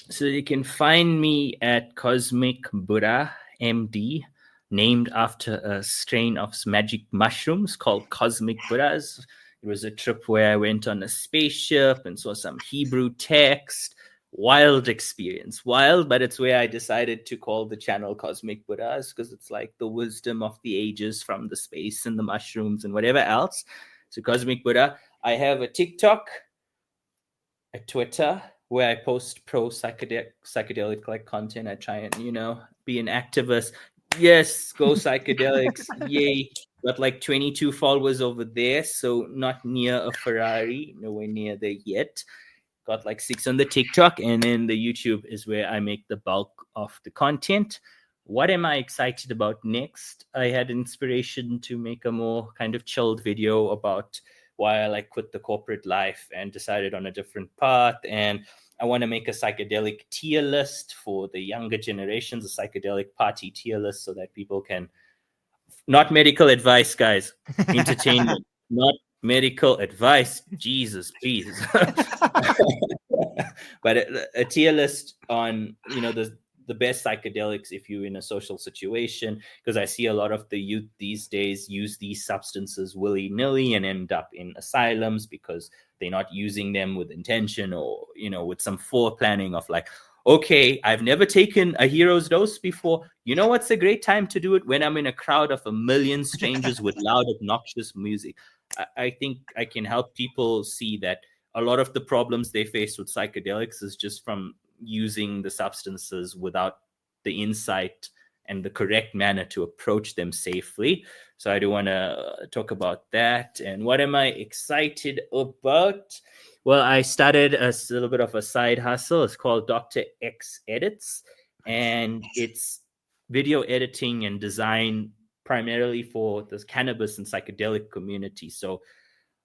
So you can find me at Cosmic Buddha MD, named after a strain of magic mushrooms called Cosmic Buddhas. It was a trip where I went on a spaceship and saw some Hebrew text. Wild experience. Wild, but it's where I decided to call the channel Cosmic Buddhas, because it's like the wisdom of the ages from the space and the mushrooms and whatever else. So Cosmic Buddha. I have a TikTok, a Twitter, where I post pro psychedelic like content. I try and, be an activist. Yes, go psychedelics. Yay. Got like 22 followers over there. So not near a Ferrari, nowhere near there yet. Got like 6 on the TikTok, and then the YouTube is where I make the bulk of the content. What am I excited about next? I had inspiration to make a more kind of chilled video about why I quit the corporate life and decided on a different path. And I want to make a psychedelic tier list for the younger generations, a psychedelic party tier list, so that people can, not medical advice, guys, entertainment, not medical advice. Jesus, please. But a tier list on, the best psychedelics if you're in a social situation, because I see a lot of the youth these days use these substances willy-nilly and end up in asylums because they're not using them with intention, or, with some foreplanning of like, okay, I've never taken a hero's dose before. You know what's a great time to do it? When I'm in a crowd of 1 million strangers with loud, obnoxious music. I think I can help people see that a lot of the problems they face with psychedelics is just from using the substances without the insight and the correct manner to approach them safely. So I do want to talk about that. And what am I excited about? Well, I started a little bit of a side hustle. It's called Dr. X Edits, and it's video editing and design primarily for the cannabis and psychedelic community. So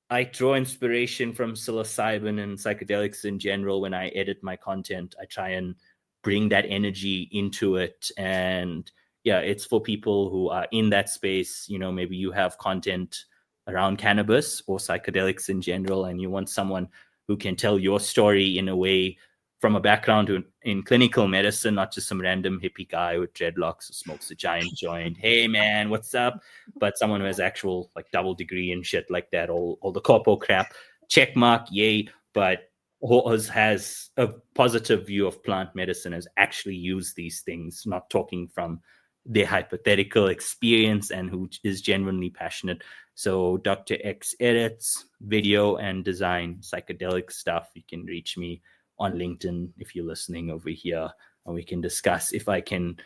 I draw inspiration from psilocybin and psychedelics in general. When I edit my content, I try and bring that energy into it. And yeah, it's for people who are in that space. Maybe you have content around cannabis or psychedelics in general, and you want someone who can tell your story in a way from a background in clinical medicine, not just some random hippie guy with dreadlocks who smokes a giant joint. Hey man, what's up? But someone who has actual double degree and shit like that, all the corpo crap, check mark, yay. But who has a positive view of plant medicine, has actually used these things, not talking from their hypothetical experience, and who is genuinely passionate. So Dr. X Edits, video and design, psychedelic stuff. You can reach me on LinkedIn if you're listening over here, and we can discuss if I can,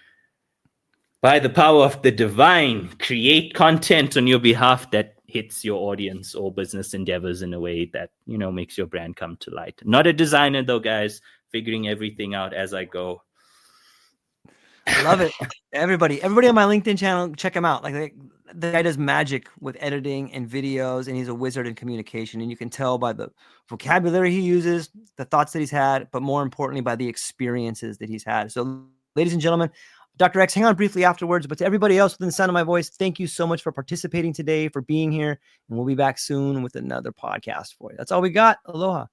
by the power of the divine, create content on your behalf that hits your audience or business endeavors in a way that, makes your brand come to light. Not a designer though, guys, figuring everything out as I go. Love it. Everybody on my LinkedIn channel, check him out. Like, the guy does magic with editing and videos, and he's a wizard in communication. And you can tell by the vocabulary he uses, the thoughts that he's had, but more importantly, by the experiences that he's had. So, ladies and gentlemen, Dr. X, hang on briefly afterwards. But to everybody else within the sound of my voice, thank you so much for participating today, for being here. And we'll be back soon with another podcast for you. That's all we got. Aloha.